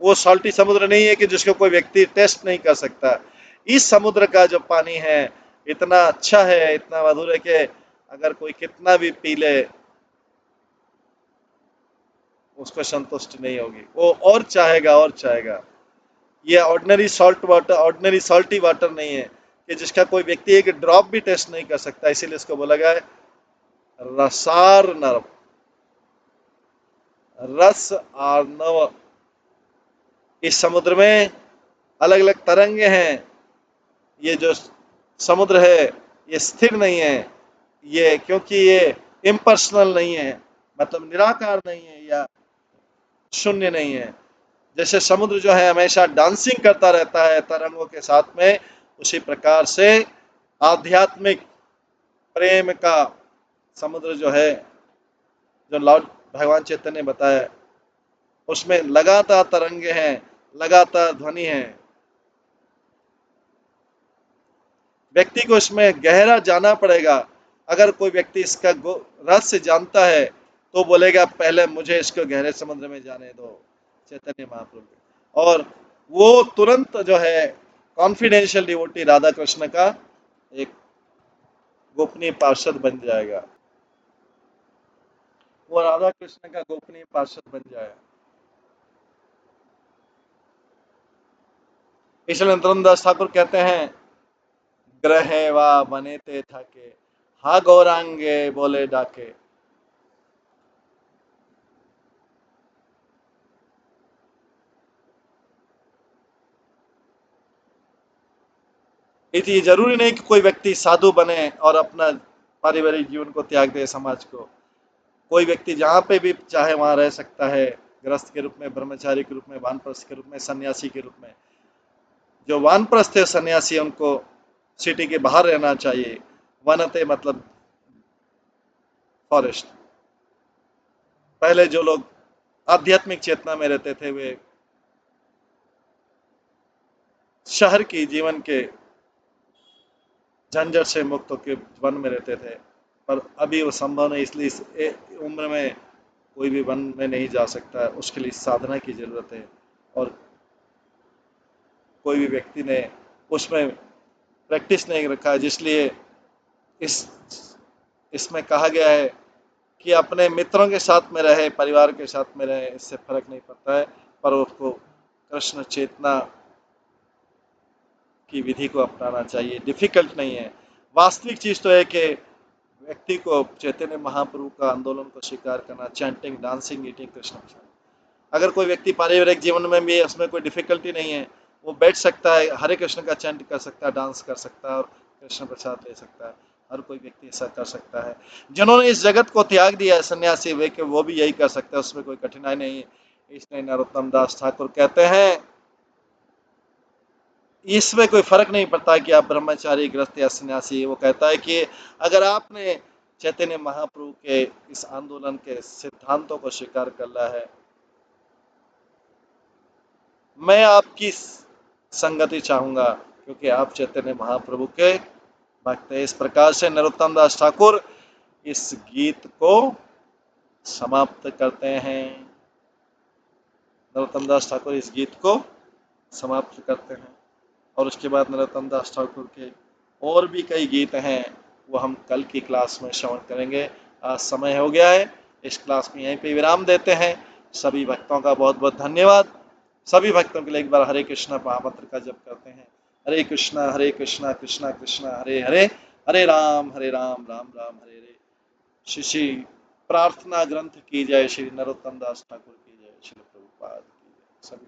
S1: वो सॉल्टी समुद्र नहीं है कि जिसको कोई व्यक्ति टेस्ट नहीं कर सकता। इस समुद्र का जो पानी है इतना अच्छा है, इतना मधुर है कि अगर कोई कितना भी पी ले उसको संतुष्टि नहीं होगी, वो और चाहेगा और चाहेगा। ये ऑर्डिनरी सॉल्टी वाटर नहीं है कि जिसका कोई व्यक्ति एक ड्रॉप भी टेस्ट नहीं कर सकता। इसीलिए इसको बोला गया है रसार नव, रस आर्नव। इस समुद्र में अलग अलग तरंगे हैं। ये जो समुद्र है ये स्थिर नहीं है, ये क्योंकि ये इम्पर्सनल नहीं है, मतलब निराकार नहीं है या शून्य नहीं है। जैसे समुद्र जो है हमेशा डांसिंग करता रहता है तरंगों के साथ में, उसी प्रकार से आध्यात्मिक प्रेम का समुद्र जो है, जो लॉर्ड भगवान चैतन्य ने बताया, उसमें लगातार तरंगे हैं, लगातार ध्वनि है। व्यक्ति को इसमें गहरा जाना पड़ेगा। अगर कोई व्यक्ति इसका रहस्य जानता है तो बोलेगा पहले मुझे इसको गहरे समुद्र में जाने दो, चैतन्य महाप्रभु। और वो तुरंत जो है कॉन्फिडेंशियल डिवोटी राधा कृष्ण का एक गोपनीय पार्षद बन जाएगा। वो राधा कृष्ण का गोपनीय पार्षद बन जाएगा। इसलिए नरोत्तम ठाकुर कहते हैं, ग्रहे वा बने ते थाके, हा गौरांगे बोले डाके। ये जरूरी नहीं कि कोई व्यक्ति साधु बने और अपना पारिवारिक जीवन को त्याग दे समाज को। कोई व्यक्ति जहाँ पे भी चाहे वहां रह सकता है, गृहस्थ के रूप में, ब्रह्मचारी के रूप में, वानप्रस्थ के रूप में, सन्यासी के रूप में। जो वानप्रस्थ है सन्यासी, उनको सिटी के बाहर रहना चाहिए। वनते मतलब फॉरेस्ट। पहले जो लोग आध्यात्मिक चेतना में रहते थे वे शहर की जीवन के झंझट से मुक्त होकर वन में रहते थे, पर अभी वो संभव नहीं। इसलिए इस उम्र में कोई भी वन में नहीं जा सकता, उसके लिए साधना की जरूरत है। और कोई भी व्यक्ति ने उसमें प्रैक्टिस नहीं रखा है, जिसलिए इस इसमें कहा गया है कि अपने मित्रों के साथ में रहे, परिवार के साथ में रहे, इससे फर्क नहीं पड़ता है, पर उसको कृष्ण चेतना की विधि को अपनाना चाहिए। डिफिकल्ट नहीं है। वास्तविक चीज तो है कि व्यक्ति को चैतन्य महाप्रभु का आंदोलन को स्वीकार करना, chanting, dancing, eating Krishna Prasad. अगर कोई व्यक्ति पारिवारिक जीवन में भी उसमें कोई डिफिकल्टी नहीं है, वो बैठ सकता है, हरे कृष्ण का चैंट कर सकता है, डांस कर सकता है और कृष्ण प्रसाद ले सकता है। हर कोई व्यक्ति ऐसा कर सकता है। जिन्होंने इस जगत को त्याग दिया है सन्यासी, वे के वो भी यही कर सकते हैं, उसमें कोई कठिनाई नहीं है। इसलिए नरोत्तम दास ठाकुर कहते हैं इसमें कोई फर्क नहीं पड़ता कि आप ब्रह्मचारी, गृहस्थ या सन्यासी। वो कहता है कि अगर आपने चैतन्य महाप्रभु के इस आंदोलन के सिद्धांतों को स्वीकार कर लिया है, मैं आपकी संगति चाहूंगा, क्योंकि आप चैतन्य महाप्रभु के भक्त हैं। इस प्रकार से नरोत्तम दास ठाकुर इस गीत को समाप्त करते हैं। नरोत्तम दास ठाकुर इस गीत को समाप्त करते हैं और उसके बाद नरोत्तम दास ठाकुर के और भी कई गीत हैं, वो हम कल की क्लास में श्रवण करेंगे। आज समय हो गया है, इस क्लास में यहीं पे विराम देते हैं। सभी भक्तों का बहुत बहुत धन्यवाद। सभी भक्तों के लिए एक बार हरे कृष्णा महामंत्र का जप करते हैं। हरे कृष्णा कृष्णा कृष्णा हरे हरे, हरे राम राम राम हरे हरे। श्री प्रार्थना ग्रंथ की जय, श्री नरोत्तम दास ठाकुर की जय, श्री प्रभुपाद की जय। सभी